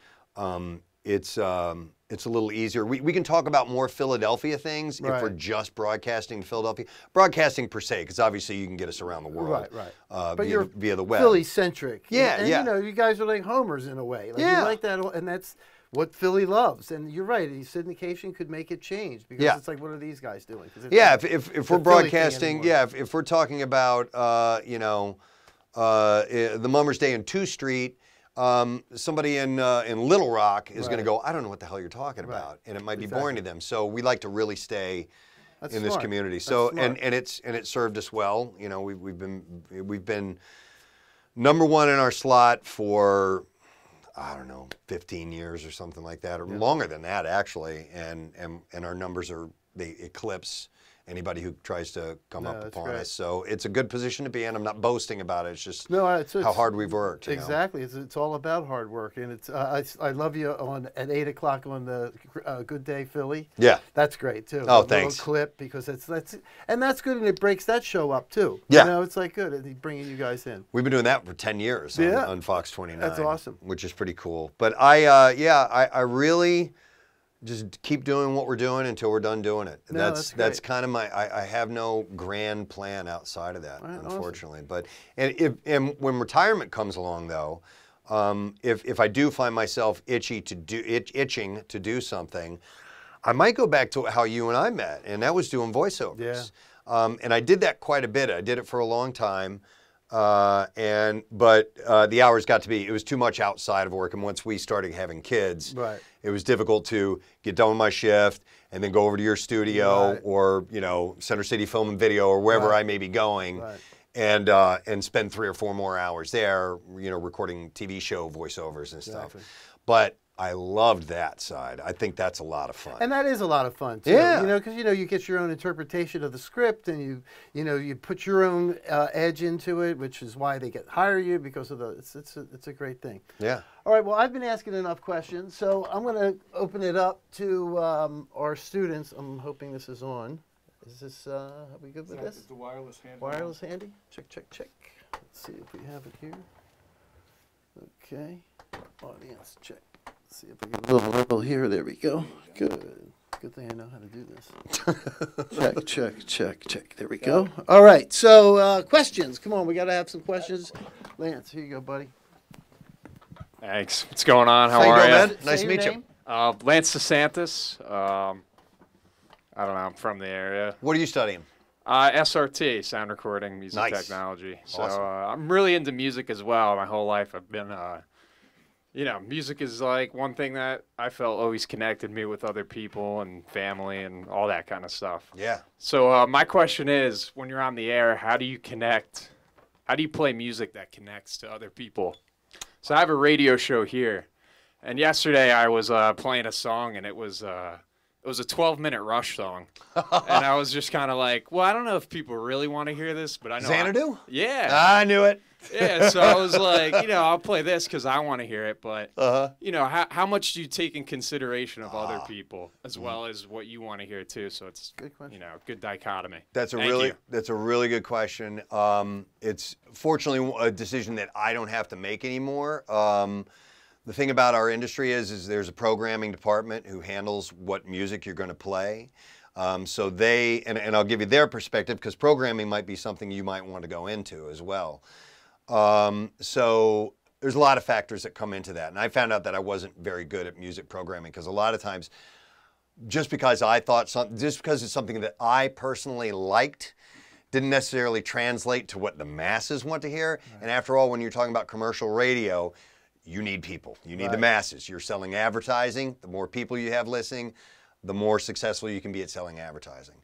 [SPEAKER 2] it's a little easier. We can talk about more Philadelphia things if we're just broadcasting to Philadelphia. Broadcasting per se, because obviously you can get us around the world
[SPEAKER 1] but you're
[SPEAKER 2] via the web.
[SPEAKER 1] Philly-centric.
[SPEAKER 2] Yeah,
[SPEAKER 1] and,
[SPEAKER 2] yeah.
[SPEAKER 1] you know, you guys are like homers in a way. Like,
[SPEAKER 2] yeah.
[SPEAKER 1] You like that, and that's what Philly loves. And you're right, syndication could make it change because it's like, what are these guys doing?
[SPEAKER 2] Yeah, if we're broadcasting, if we're talking about, you know, the Mummers Day in 2 Street, somebody in Little Rock is going to go, I don't know what the hell you're talking about, and it might be boring to them. So we like to really stay in this community. So and it's served us well. You know, we've been number 1 in our slot for, I don't know, 15 years or something like that, or longer than that actually. And our numbers they eclipse anybody who tries to come up upon us. So it's a good position to be in. I'm not boasting about it. It's just how hard we've worked.
[SPEAKER 1] Exactly. It's all about hard work. And it's I love you at 8 o'clock on the Good Day Philly. Yeah. That's great too.
[SPEAKER 2] Oh, thanks.
[SPEAKER 1] Little clip, because that's good, and it breaks that show up too.
[SPEAKER 2] Yeah.
[SPEAKER 1] You know, it's like good bringing you guys in.
[SPEAKER 2] We've been doing that for 10 years on Fox 29.
[SPEAKER 1] That's awesome.
[SPEAKER 2] Which is pretty cool. But I really just keep doing what we're doing until we're done doing it.
[SPEAKER 1] No,
[SPEAKER 2] that's kind of I have no grand plan outside of that, unfortunately.
[SPEAKER 1] Awesome.
[SPEAKER 2] But and when retirement comes along though, if I do find myself itching to do something, I might go back to how you and I met, and that was doing voiceovers. Yeah. And I did that quite a bit. I did it for a long time. But the hours got to be, it was too much outside of work. And once we started having kids, it was difficult to get done with my shift and then go over to your studio or, you know, Center City Film and Video or wherever I may be going and spend 3 or 4 more hours there, you know, recording TV show voiceovers and stuff. But I loved that side. I think that's a lot of fun.
[SPEAKER 1] And that is a lot of fun too.
[SPEAKER 2] Yeah.
[SPEAKER 1] You know, because you get your own interpretation of the script, and you put your own edge into it, which is why they hire you, because of it's a great thing. Yeah. All right. Well, I've been asking enough questions, so I'm going to open it up to our students. I'm hoping this is on. Is this? Are we good with this?
[SPEAKER 3] The wireless handy.
[SPEAKER 1] Wireless handy. Check, check, check. Let's see if we have it here. Okay. Audience check. Let's see if we get a little level here. There we go. Good. Good thing I know how to do this. Check, check, check, check. There we go. All right. So questions. Come on. We got to have some questions. Lance, here you go, buddy.
[SPEAKER 3] Thanks. What's going on? How are you?
[SPEAKER 2] Nice to meet you.
[SPEAKER 3] Lance DeSantis. I don't know. I'm from the area.
[SPEAKER 2] What are you studying?
[SPEAKER 3] SRT, sound recording, music technology. So I'm really into music as well. My whole life I've been, you know, music is like one thing that I felt always connected me with other people and family and all that kind of stuff.
[SPEAKER 2] Yeah.
[SPEAKER 3] So my question is, when you're on the air, how do you connect? How do you play music that connects to other people? So I have a radio show here, and yesterday I was playing a song, and it was a 12-minute Rush song. And I was just kind of like, well, I don't know if people really want to hear this, but I know.
[SPEAKER 2] Xanadu?
[SPEAKER 3] Yeah.
[SPEAKER 2] I knew it.
[SPEAKER 3] Yeah, so I was like, you know, I'll play this because I want to hear it. But, you know, how much do you take in consideration of other people as well as what you want to hear, too? So it's, you know, good dichotomy.
[SPEAKER 2] That's a really good question. It's fortunately a decision that I don't have to make anymore. The thing about our industry is there's a programming department who handles what music you're going to play. So they, and I'll give you their perspective, because programming might be something you might want to go into as well. So there's a lot of factors that come into that. And I found out that I wasn't very good at music programming, because a lot of times, just because it's something that I personally liked, didn't necessarily translate to what the masses want to hear. Right. And after all, when you're talking about commercial radio, you need people. You need the masses. You're selling advertising. The more people you have listening, the more successful you can be at selling advertising.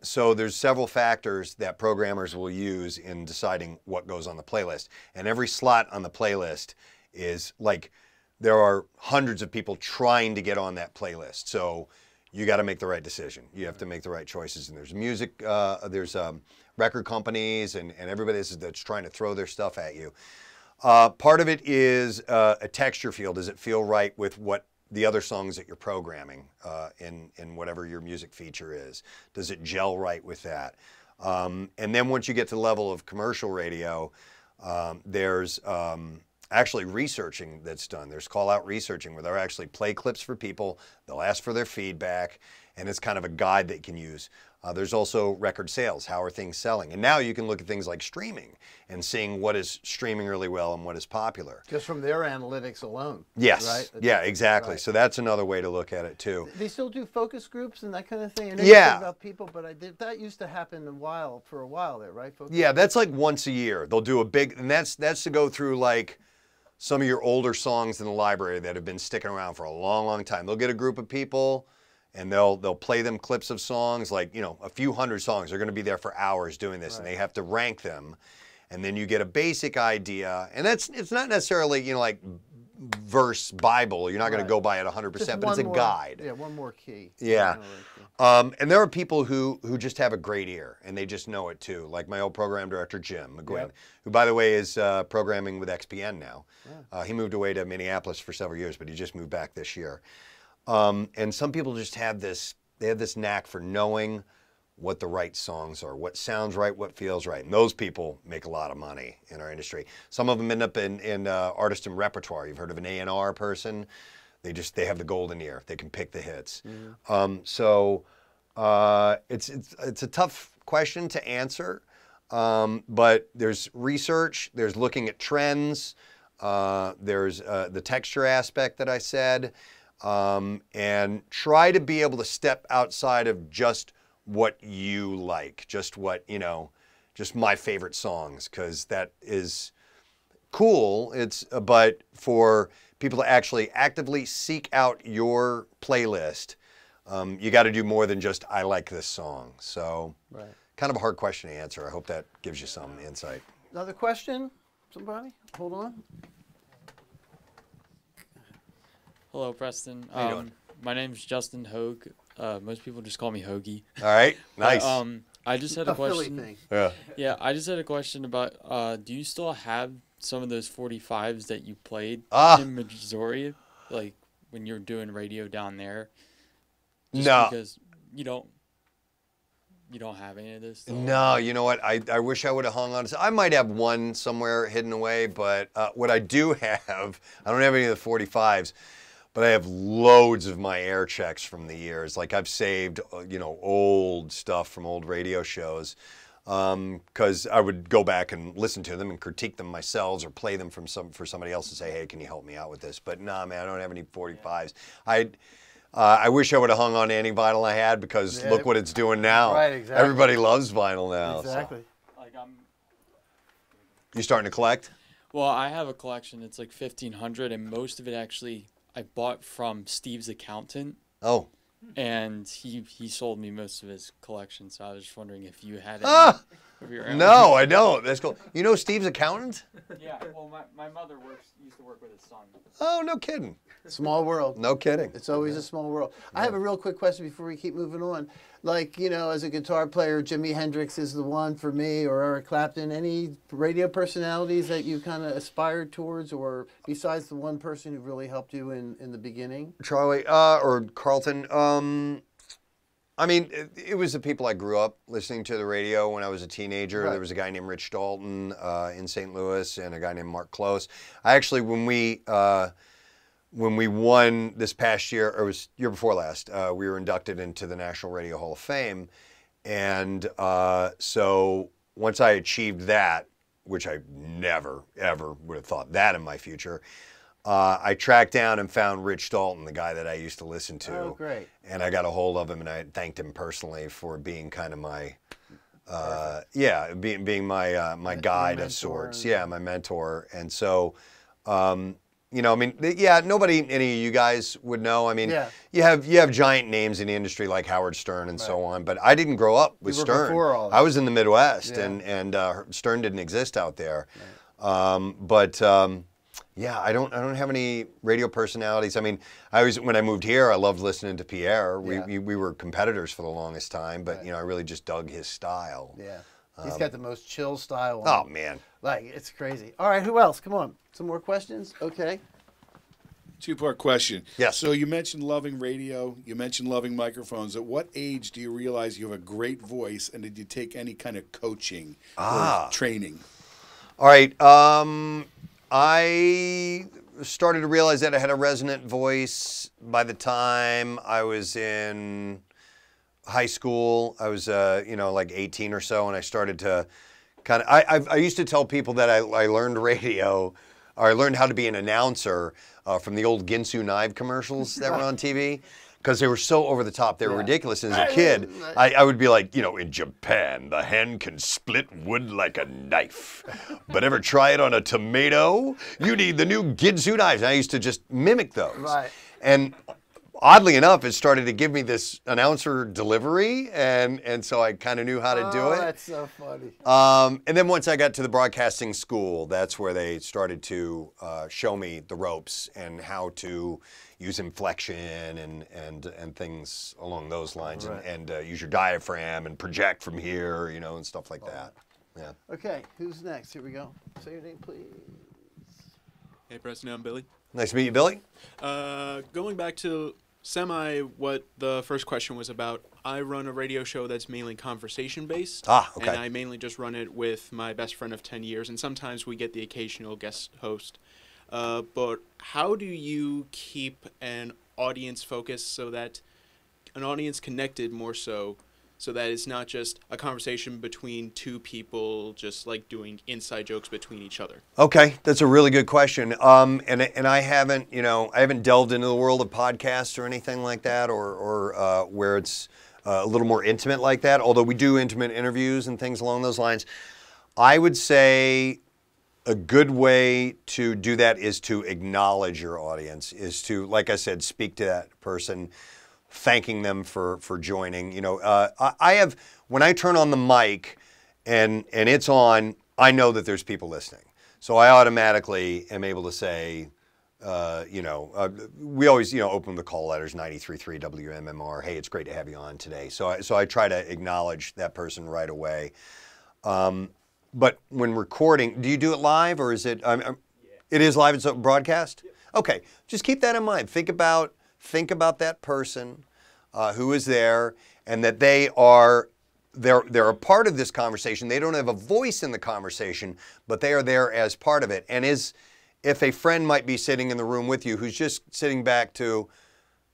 [SPEAKER 2] So there's several factors that programmers will use in deciding what goes on the playlist. And every slot on the playlist is like, there are hundreds of people trying to get on that playlist. So you got to make the right decision. You have to make the right choices. And there's music, there's record companies and everybody that's trying to throw their stuff at you. Part of it is a texture feel. Does it feel right with what the other songs that you're programming in whatever your music feature is? Does it gel right with that? And then once you get to the level of commercial radio, there's actually researching that's done. There's call-out researching where they'll actually play clips for people. They'll ask for their feedback, and it's kind of a guide that you can use. There's also record sales. How are things selling? And now you can look at things like streaming and seeing what is streaming really well and what is popular.
[SPEAKER 1] Just from their analytics alone.
[SPEAKER 2] Yes.
[SPEAKER 1] Right?
[SPEAKER 2] Yeah, exactly.
[SPEAKER 1] Right.
[SPEAKER 2] So that's another way to look at it too.
[SPEAKER 1] They still do focus groups and that kind of thing? I know
[SPEAKER 2] Yeah.
[SPEAKER 1] you said about people, but that used to happen for a while there, right? Focus
[SPEAKER 2] Yeah, that's like once a year. They'll do a big, and that's to go through like some of your older songs in the library that have been sticking around for a long, long time. They'll get a group of people and they'll play them clips of songs, like, you know, a few hundred songs. They're going to be there for hours doing this, and they have to rank them. And then you get a basic idea. And it's not necessarily, you know, like verse Bible. You're not going to go by it 100%, but it's a guide.
[SPEAKER 1] Yeah, one more key.
[SPEAKER 2] Yeah. And there are people who just have a great ear, and they just know it too. Like my old program director, Jim McGuinn, who, by the way, is programming with XPN now. He moved away to Minneapolis for several years, but he just moved back this year. And some people just have this, they have this knack for knowing what the right songs are, what sounds right, what feels right. And those people make a lot of money in our industry. Some of them end up in artist and repertoire. You've heard of an A&R person. They have the golden ear. They can pick the hits. So it's a tough question to answer, but there's research, there's looking at trends, there's the texture aspect that I said, and try to be able to step outside of just what you like, just what, you know, just my favorite songs, because that is cool. But for people to actually actively seek out your playlist, you got to do more than just, I like this song. So kind of a hard question to answer. I hope that gives you some insight.
[SPEAKER 1] Another question? Somebody? Hold on.
[SPEAKER 4] Hello, Preston.
[SPEAKER 2] How you doing?
[SPEAKER 4] My name's Justin Hogue. Most people just call me Hoagie.
[SPEAKER 2] All right, nice.
[SPEAKER 4] But, I just had a question.
[SPEAKER 1] Philly thing.
[SPEAKER 2] Yeah.
[SPEAKER 4] Yeah, I just had a question about, do you still have some of those 45s that you played in Missouri, like when you were doing radio down there? Just
[SPEAKER 2] No.
[SPEAKER 4] Because you don't have any of this stuff?
[SPEAKER 2] No, you know what? I wish I would have hung on to. I might have one somewhere hidden away, but what I do have, I don't have any of the 45s, but I have loads of my air checks from the years. Like I've saved, you know, old stuff from old radio shows, because I would go back and listen to them and critique them myself or play them for somebody else to say, hey, can you help me out with this? But nah, man, I don't have any 45s. I wish I would have hung on to any vinyl I had, because look what it's doing now.
[SPEAKER 1] Right, exactly.
[SPEAKER 2] Everybody loves vinyl now.
[SPEAKER 1] Exactly.
[SPEAKER 2] So.
[SPEAKER 4] Like
[SPEAKER 2] You starting to collect?
[SPEAKER 4] Well, I have a collection. It's like 1,500, and most of it actually I bought from Steve's accountant.
[SPEAKER 2] Oh.
[SPEAKER 4] And he sold me most of his collection, so I was just wondering if you had any of your own.
[SPEAKER 2] No, I don't. That's cool. You know Steve's accountant?
[SPEAKER 4] Yeah, well, my mother used to work with his son.
[SPEAKER 2] Oh, no kidding.
[SPEAKER 1] Small world.
[SPEAKER 2] No kidding.
[SPEAKER 1] It's always a small world. I have a real quick question before we keep moving on. Like, you know, as a guitar player, Jimi Hendrix is the one for me, or Eric Clapton. Any radio personalities that you kind of aspired towards, or besides the one person who really helped you in the beginning?
[SPEAKER 2] Charlie, or Carlton. I mean, it was the people I grew up listening to the radio when I was a teenager.
[SPEAKER 1] Right.
[SPEAKER 2] There was a guy named Rich Dalton in St. Louis, and a guy named Mark Close. I actually, when we won this past year, or it was year before last, we were inducted into the National Radio Hall of Fame. And so once I achieved that, which I never, ever would have thought that in my future, I tracked down and found Rich Dalton, the guy that I used to listen to.
[SPEAKER 1] Oh, great.
[SPEAKER 2] And I got a hold of him, and I thanked him personally for being kind of my, being my guide of sorts. Yeah, my mentor. And so, You know, I mean, yeah, nobody, any of you guys would know. I mean,
[SPEAKER 1] Yeah.
[SPEAKER 2] you have giant names in the industry like Howard Stern and so on, but I didn't grow up with
[SPEAKER 1] You were
[SPEAKER 2] Stern.
[SPEAKER 1] before all that.
[SPEAKER 2] I was in the Midwest,
[SPEAKER 1] Yeah.
[SPEAKER 2] and Stern didn't exist out there. Yeah, I don't have any radio personalities. I mean, when I moved here, I loved listening to Pierre. We were competitors for the longest time, but you know, I really just dug his style.
[SPEAKER 1] Yeah. He's got the most chill style.
[SPEAKER 2] Oh man.
[SPEAKER 1] Like, it's crazy. All right, who else? Come on. Some more questions? Okay.
[SPEAKER 5] Two-part question.
[SPEAKER 2] Yes.
[SPEAKER 5] So you mentioned loving radio. You mentioned loving microphones. At what age do you realize you have a great voice, and did you take any kind of coaching or training?
[SPEAKER 2] All right. I started to realize that I had a resonant voice by the time I was in high school. I was, you know, like 18 or so, and I started to kind of. I used to tell people that I learned radio, or I learned how to be an announcer from the old Ginsu knife commercials that were on TV. Because they were so over the top, they were ridiculous. And as a kid, I would be like, you know, in Japan, the hand can split wood like a knife. But ever try it on a tomato? You need the new Ginsu knives. And I used to just mimic those.
[SPEAKER 1] Right.
[SPEAKER 2] And oddly enough, it started to give me this announcer delivery, and so I kind of knew how to do it.
[SPEAKER 1] That's so funny.
[SPEAKER 2] And then once I got to the broadcasting school, that's where they started to show me the ropes and how to use inflection and things along those lines, and use your diaphragm and project from here, you know, and stuff like that. Yeah.
[SPEAKER 1] Okay, who's next? Here we go. Say your name, please.
[SPEAKER 6] Hey, Preston, I'm Billy.
[SPEAKER 2] Nice to meet you, Billy.
[SPEAKER 6] Going back to what the first question was about, I run a radio show that's mainly conversation-based.
[SPEAKER 2] Ah, okay.
[SPEAKER 6] And I mainly just run it with my best friend of 10 years, and sometimes we get the occasional guest host. But how do you keep an audience focused so that an audience connected more so that it's not just a conversation between two people just like doing inside jokes between each other?
[SPEAKER 2] Okay, that's a really good question. And I haven't, you know, I haven't delved into the world of podcasts or anything like that, or where it's a little more intimate like that, although we do intimate interviews and things along those lines. I would say a good way to do that is to acknowledge your audience, is to, like I said, speak to that person, thanking them for joining. You know, I have, when I turn on the mic and it's on, I know that there's people listening. So I automatically am able to say, you know, we always, you know, open the call letters, 93.3 WMMR. Hey, it's great to have you on today. So I try to acknowledge that person right away. But when recording, do you do it live, or is it? It is live. It's a broadcast. Yeah. Okay, just keep that in mind. Think about that person who is there, and that they're a part of this conversation. They don't have a voice in the conversation, but they are there as part of it. And if a friend might be sitting in the room with you who's just sitting back to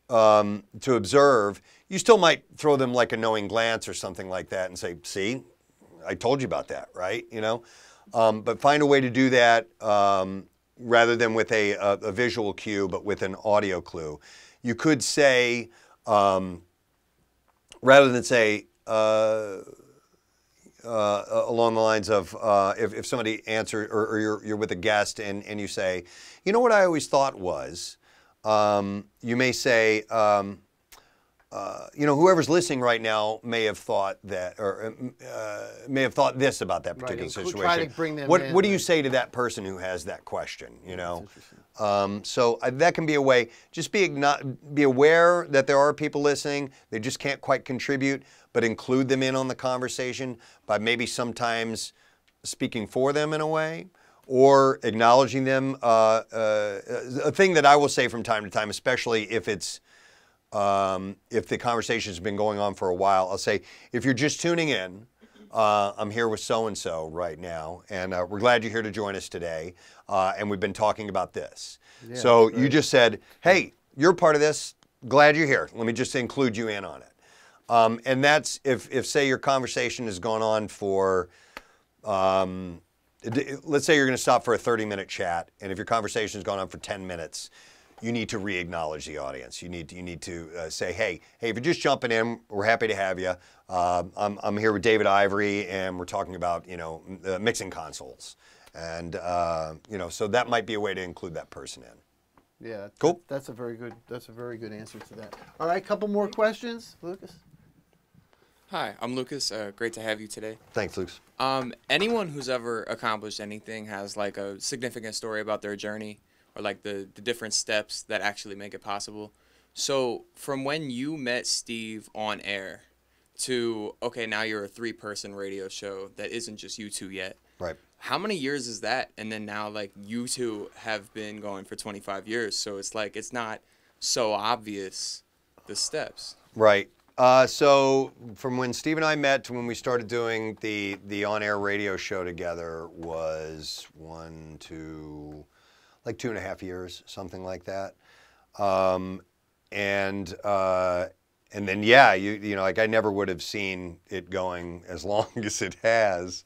[SPEAKER 2] observe, you still might throw them like a knowing glance or something like that and say, "See, I told you about that," right? You know, but find a way to do that rather than with a visual cue, but with an audio clue. You could say, rather than say along the lines of if somebody answers, or you're with a guest and you say, "You know what I always thought was," you may say, you know, whoever's listening right now may have thought that, or may have thought this about that particular situation.
[SPEAKER 1] Try to bring them
[SPEAKER 2] what
[SPEAKER 1] in,
[SPEAKER 2] do you say to that person who has that question? You know, so that can be a way. Just be aware that there are people listening. They just can't quite contribute, but include them in on the conversation by maybe sometimes speaking for them in a way, or acknowledging them. A thing that I will say from time to time, especially if it's if the conversation has been going on for a while, I'll say, if you're just tuning in, I'm here with so-and-so right now, and we're glad you're here to join us today, and we've been talking about this. Yeah, so you just said, hey, you're part of this, glad you're here. Let me just include you in on it. And that's, if say your conversation has gone on for, let's say you're going to stop for a 30-minute chat, and if your conversation has gone on for 10 minutes, you need to re-acknowledge the audience. You need to say, hey, if you're just jumping in, we're happy to have you. I'm here with David Ivory, and we're talking about, you know, mixing consoles, and you know, so that might be a way to include that person in.
[SPEAKER 1] Yeah.
[SPEAKER 2] Cool.
[SPEAKER 1] That's a very good answer to that. All right, couple more questions, Lucas.
[SPEAKER 7] Hi, I'm Lucas. Great to have you today.
[SPEAKER 2] Thanks, Lucas.
[SPEAKER 7] Anyone who's ever accomplished anything has like a significant story about their journey or like the different steps that actually make it possible. So from when you met Steve on air to, okay, now you're a 3-person radio show that isn't just you two yet.
[SPEAKER 2] Right.
[SPEAKER 7] How many years is that? And then now like you two have been going for 25 years. So it's like, it's not so obvious, the steps.
[SPEAKER 2] Right. So from when Steve and I met to when we started doing the on-air radio show together was 2.5 years, something like that. And then yeah, you know, like I never would have seen it going as long as it has.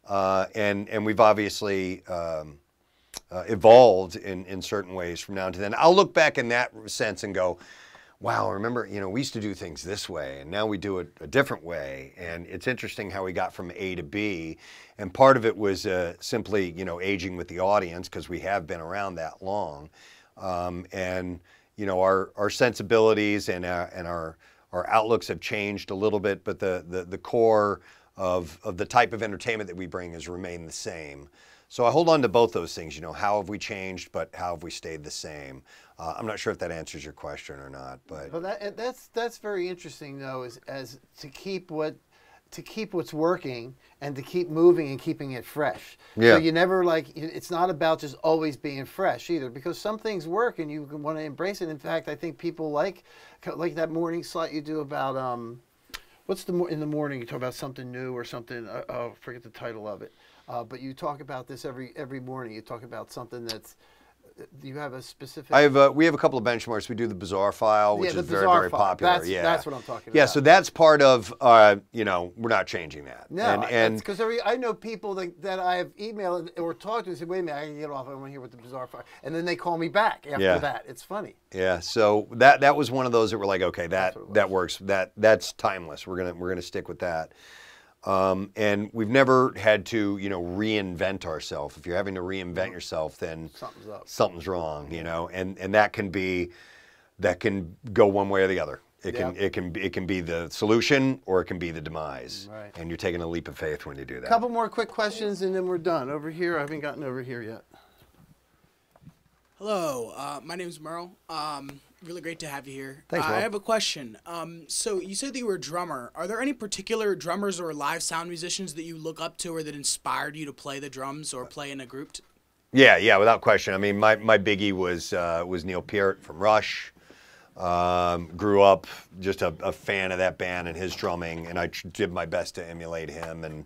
[SPEAKER 2] And we've obviously evolved in certain ways from now to then. I'll look back in that sense and go, wow, remember, you know, we used to do things this way, and now we do it a different way. And it's interesting how we got from A to B. And part of it was simply, you know, aging with the audience, because we have been around that long. And, you know, our sensibilities and our outlooks have changed a little bit, but the core of the type of entertainment that we bring has remained the same. So I hold on to both those things, you know, how have we changed, but how have we stayed the same? I'm not sure if that answers your question or not, but.
[SPEAKER 1] Well, that's very interesting though, as to keep what's working and to keep moving and keeping it fresh.
[SPEAKER 2] Yeah.
[SPEAKER 1] So you never it's not about just always being fresh either, because some things work and you want to embrace it. In fact, I think people like that morning slot you do about what's in the morning you talk about something new or something. I forget the title of it. But you talk about this every morning. You talk about something that's. Do you have a specific?
[SPEAKER 2] We have a couple of benchmarks. We do the Bizarre File, which is very, very popular.
[SPEAKER 1] That's what I'm talking about.
[SPEAKER 2] Yeah, so that's part of, you know, we're not changing that.
[SPEAKER 1] No, because I know people that I have emailed or talked to and said, wait a minute, I can get off. I want to hear what the Bizarre File. And then they call me back after that. It's funny.
[SPEAKER 2] Yeah, so that was one of those that were like, okay, that works. That's timeless. We're gonna stick with that. And we've never had to, you know, reinvent ourselves. If you're having to reinvent yourself, then something's wrong, you know, and that can go one way or the other. It can be the solution or it can be the demise.
[SPEAKER 1] Right.
[SPEAKER 2] And you're taking a leap of faith when you do that.
[SPEAKER 1] Couple more quick questions and then we're done. Over here, I haven't gotten over here yet.
[SPEAKER 8] Hello, my name is Merle. Really great to have you here.
[SPEAKER 2] Thanks, Merle.
[SPEAKER 8] I have a question. So you said that you were a drummer. Are there any particular drummers or live sound musicians that you look up to or that inspired you to play the drums or play in a group?
[SPEAKER 2] Yeah, without question. I mean, my biggie was Neil Peart from Rush. Grew up just a fan of that band and his drumming, and I did my best to emulate him.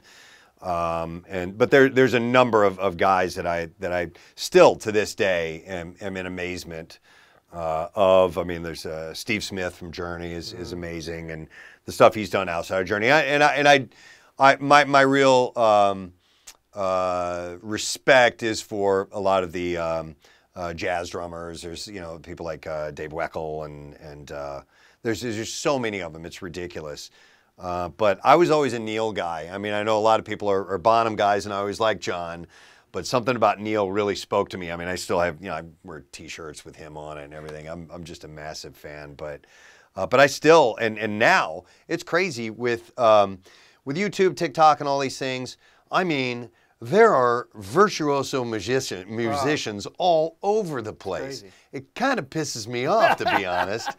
[SPEAKER 2] But there's a number of guys that I still to this day am in amazement of. I mean, there's Steve Smith from Journey is amazing, and the stuff he's done outside of Journey. My real respect is for a lot of the jazz drummers. There's people like Dave Weckl and there's just so many of them. It's ridiculous. But I was always a Neil guy. I mean, I know a lot of people are Bonham guys, and I always like John. But something about Neil really spoke to me. I mean, I still have, I wear T-shirts with him on it and everything. I'm just a massive fan. But I still, and now it's crazy with YouTube, TikTok, and all these things. I mean, there are virtuoso musicians all over the place. It kind of pisses me off, to be honest.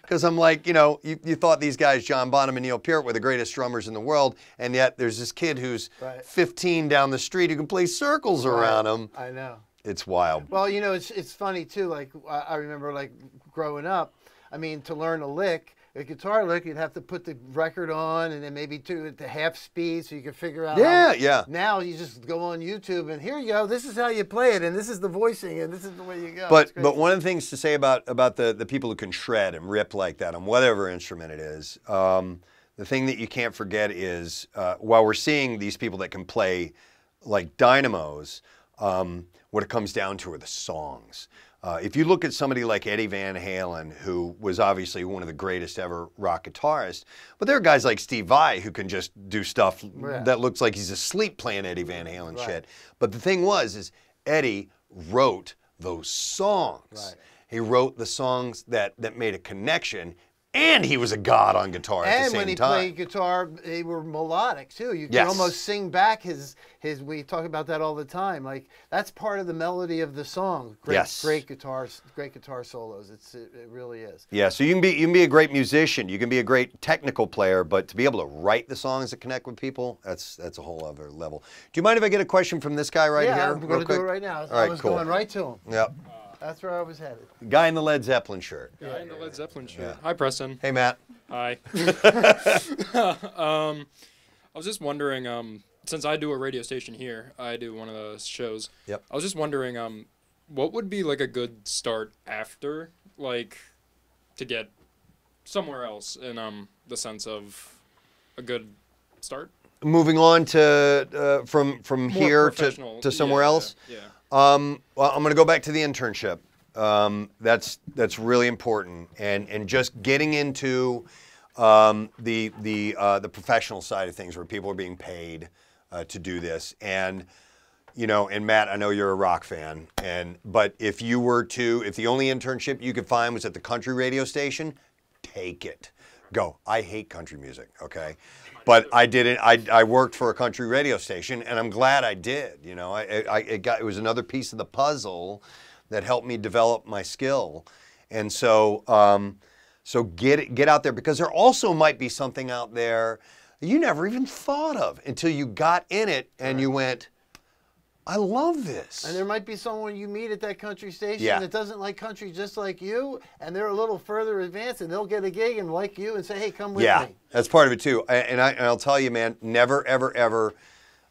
[SPEAKER 2] Because I'm like, you thought these guys, John Bonham and Neil Peart, were the greatest drummers in the world, and yet there's this kid who's 15 down the street who can play circles around him.
[SPEAKER 1] I know.
[SPEAKER 2] It's wild.
[SPEAKER 1] Well, it's funny too. Like I remember, growing up. I mean, to learn a lick, a guitar lick, you'd have to put the record on and then maybe do it to half speed so you could figure out.
[SPEAKER 2] Yeah.
[SPEAKER 1] Now you just go on YouTube and here you go. This is how you play it, and this is the voicing, and this is the way you go.
[SPEAKER 2] But one of the things to say about the people who can shred and rip like that on whatever instrument it is, the thing that you can't forget is while we're seeing these people that can play like dynamos, what it comes down to are the songs. If you look at somebody like Eddie Van Halen, who was obviously one of the greatest ever rock guitarists, but there are guys like Steve Vai who can just do stuff that looks like he's asleep playing Eddie Van Halen shit. But the thing is Eddie wrote those songs.
[SPEAKER 1] Right.
[SPEAKER 2] He wrote the songs that made a connection, and he was a god on guitar at the
[SPEAKER 1] And
[SPEAKER 2] same
[SPEAKER 1] when he
[SPEAKER 2] time.
[SPEAKER 1] played guitar, they were melodic too. You
[SPEAKER 2] Yes.
[SPEAKER 1] could almost sing back his. We talk about that all the time. Like that's part of the melody of the song. Great,
[SPEAKER 2] Yes.
[SPEAKER 1] great guitar solos. It really is.
[SPEAKER 2] Yeah, so you can be a great musician, you can be a great technical player, but to be able to write the songs that connect with people, that's a whole other level. Do you mind if I get a question from this guy right
[SPEAKER 1] yeah,
[SPEAKER 2] here?
[SPEAKER 1] I'm
[SPEAKER 2] real
[SPEAKER 1] going to do
[SPEAKER 2] quick?
[SPEAKER 1] it right now.
[SPEAKER 2] All
[SPEAKER 1] I
[SPEAKER 2] right,
[SPEAKER 1] was
[SPEAKER 2] cool.
[SPEAKER 1] going right to him.
[SPEAKER 2] Yep.
[SPEAKER 1] That's where I was headed.
[SPEAKER 2] Guy in the Led Zeppelin shirt.
[SPEAKER 9] Guy in the Led Zeppelin shirt.
[SPEAKER 2] Yeah.
[SPEAKER 9] Hi, Preston.
[SPEAKER 2] Hey, Matt.
[SPEAKER 9] Hi. I was just wondering, since I do a radio station here, I do one of those shows.
[SPEAKER 2] Yep.
[SPEAKER 9] I was just wondering, what would be like a good start after, like, to get somewhere else in the sense of a good start?
[SPEAKER 2] Moving on to from
[SPEAKER 9] More
[SPEAKER 2] here
[SPEAKER 9] professional.
[SPEAKER 2] to somewhere
[SPEAKER 9] Yeah,
[SPEAKER 2] else.
[SPEAKER 9] Yeah.
[SPEAKER 2] Well, I'm going to go back to the internship. That's really important, and just getting into the professional side of things where people are being paid to do this. And and Matt, I know you're a rock fan, but if the only internship you could find was at the country radio station, take it. Go. I hate country music, okay? But I didn't. I worked for a country radio station, and I'm glad I did. It was another piece of the puzzle that helped me develop my skill, and so get out there, because there also might be something out there you never even thought of until you got in it and you went, I love this.
[SPEAKER 1] And there might be someone you meet at that country station
[SPEAKER 2] Yeah.
[SPEAKER 1] that doesn't like country just like you, and they're a little further advanced, and they'll get a gig and like you and say, hey, come with me.
[SPEAKER 2] That's part of it too. And I'll tell you, man, never, ever, ever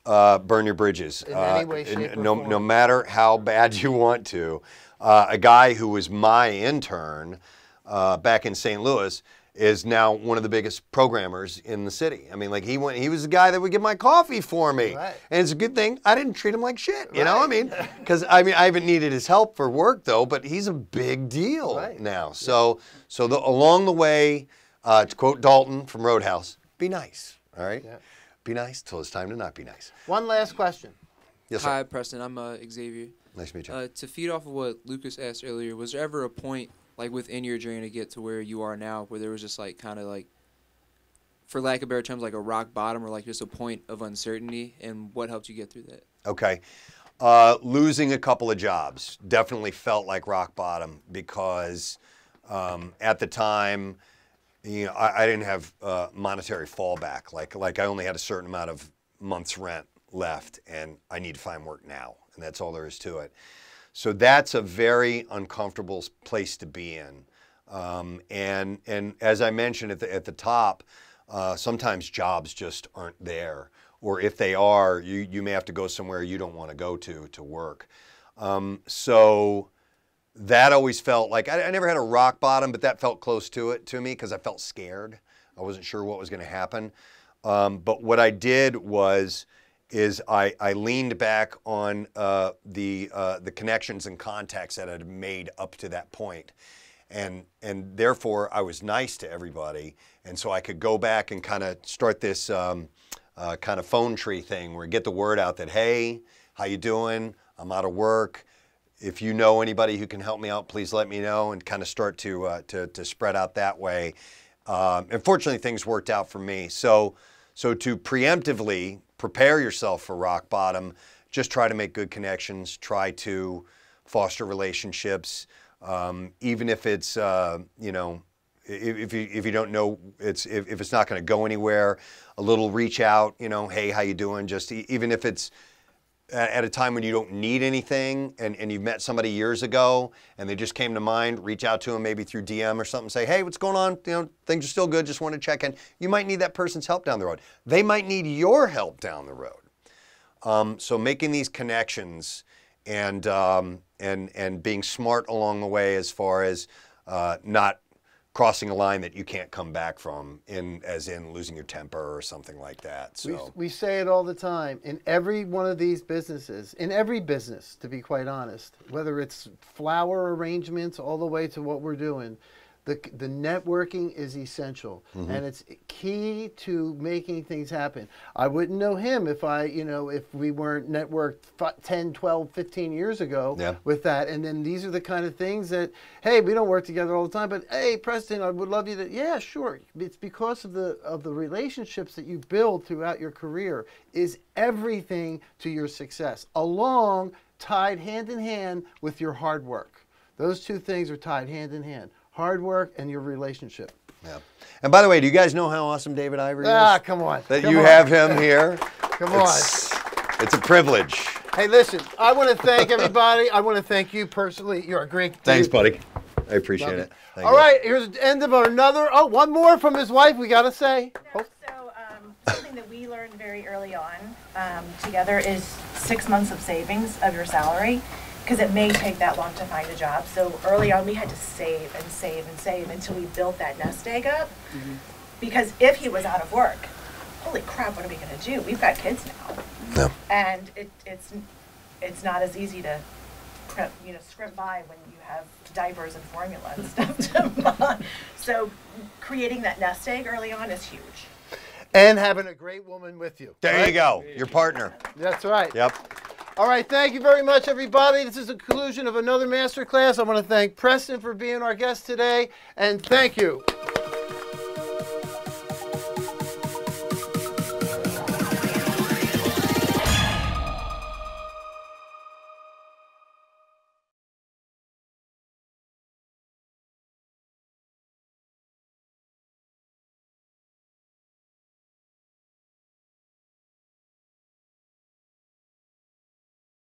[SPEAKER 2] burn your bridges.
[SPEAKER 1] In any way, shape, or form.
[SPEAKER 2] No matter how bad you want to. A guy who was my intern back in St. Louis is now one of the biggest programmers in the city. I mean, like he was the guy that would get my coffee for me.
[SPEAKER 1] Right.
[SPEAKER 2] And it's a good thing I didn't treat him like shit, you know
[SPEAKER 1] Right.
[SPEAKER 2] what I mean? Because I haven't needed his help for work though, but he's a big deal
[SPEAKER 1] Right.
[SPEAKER 2] now. So along the way, to quote Dalton from Roadhouse, be nice, all right?
[SPEAKER 1] Yeah.
[SPEAKER 2] Be nice till it's time to not be nice.
[SPEAKER 1] One last question.
[SPEAKER 2] Yes, sir.
[SPEAKER 10] Hi, Preston. I'm Xavier.
[SPEAKER 2] Nice to meet you.
[SPEAKER 10] To feed off of what Lucas asked earlier, was there ever a point, like within your journey to get to where you are now, where there was just like kind of like, for lack of better terms, like a rock bottom or like just a point of uncertainty, and what helped you get through that?
[SPEAKER 2] Okay. Losing a couple of jobs definitely felt like rock bottom, because at the time, I didn't have monetary fallback. Like I only had a certain amount of month's rent left, and I need to find work now, and that's all there is to it. So that's a very uncomfortable place to be in. And as I mentioned at the top, sometimes jobs just aren't there, or if they are, you may have to go somewhere you don't want to go to work. So that always felt like, I never had a rock bottom, but that felt close to me, because I felt scared. I wasn't sure what was going to happen. But what I did is I leaned back on the connections and contacts that I had made up to that point. And therefore, I was nice to everybody. And so I could go back and kind of start this kind of phone tree thing where I get the word out that, hey, how you doing? I'm out of work. If you know anybody who can help me out, please let me know, and kind of start to spread out that way. And fortunately, things worked out for me. So to preemptively prepare yourself for rock bottom, just try to make good connections, try to foster relationships, even if it's if you don't know, if it's not going to go anywhere, a little reach out, hey, how you doing? Just even if it's at a time when you don't need anything, and you've met somebody years ago and they just came to mind, reach out to them maybe through DM or something, say, hey, what's going on? Things are still good, just want to check in. You might need that person's help down the road. They might need your help down the road. So making these connections and being smart along the way, as far as not crossing a line that you can't come back from, as in losing your temper or something like that. So
[SPEAKER 1] We say it all the time. In every one of these businesses, in every business, to be quite honest, whether it's flower arrangements all the way to what we're doing, The networking is essential, and it's key to making things happen. I wouldn't know him if if we weren't networked 10, 12, 15 years ago with that. And then these are the kind of things that, hey, we don't work together all the time, but hey, Preston, I would love you to, yeah, sure. It's because of the relationships that you build throughout your career is everything to your success, tied hand in hand with your hard work. Those two things are tied hand in hand. Hard work and your relationship.
[SPEAKER 2] Yeah. And by the way, do you guys know how awesome David Ivory is?
[SPEAKER 1] Ah, come on.
[SPEAKER 2] That you have him here.
[SPEAKER 1] Come on.
[SPEAKER 2] It's a privilege.
[SPEAKER 1] Hey, listen, I want to thank everybody. I want to thank you personally. You're a great dude.
[SPEAKER 2] Thanks, buddy. I appreciate it.
[SPEAKER 1] All right, here's the end of another. Oh, one more from his wife, we got to say.
[SPEAKER 11] No, so something that we learned very early on together is 6 months of savings of your salary, because it may take that long to find a job. So early on, we had to save and save and save until we built that nest egg up. Because if he was out of work, holy crap, what are we going to do? We've got kids now.
[SPEAKER 2] Yeah.
[SPEAKER 11] And it's not as easy to scrimp by when you have diapers and formula and stuff to buy. So creating that nest egg early on is huge.
[SPEAKER 1] And having a great woman with you.
[SPEAKER 2] There you go, your partner.
[SPEAKER 1] That's right.
[SPEAKER 2] Yep.
[SPEAKER 1] All right, thank you very much, everybody. This is the conclusion of another masterclass. I want to thank Preston for being our guest today, and thank you.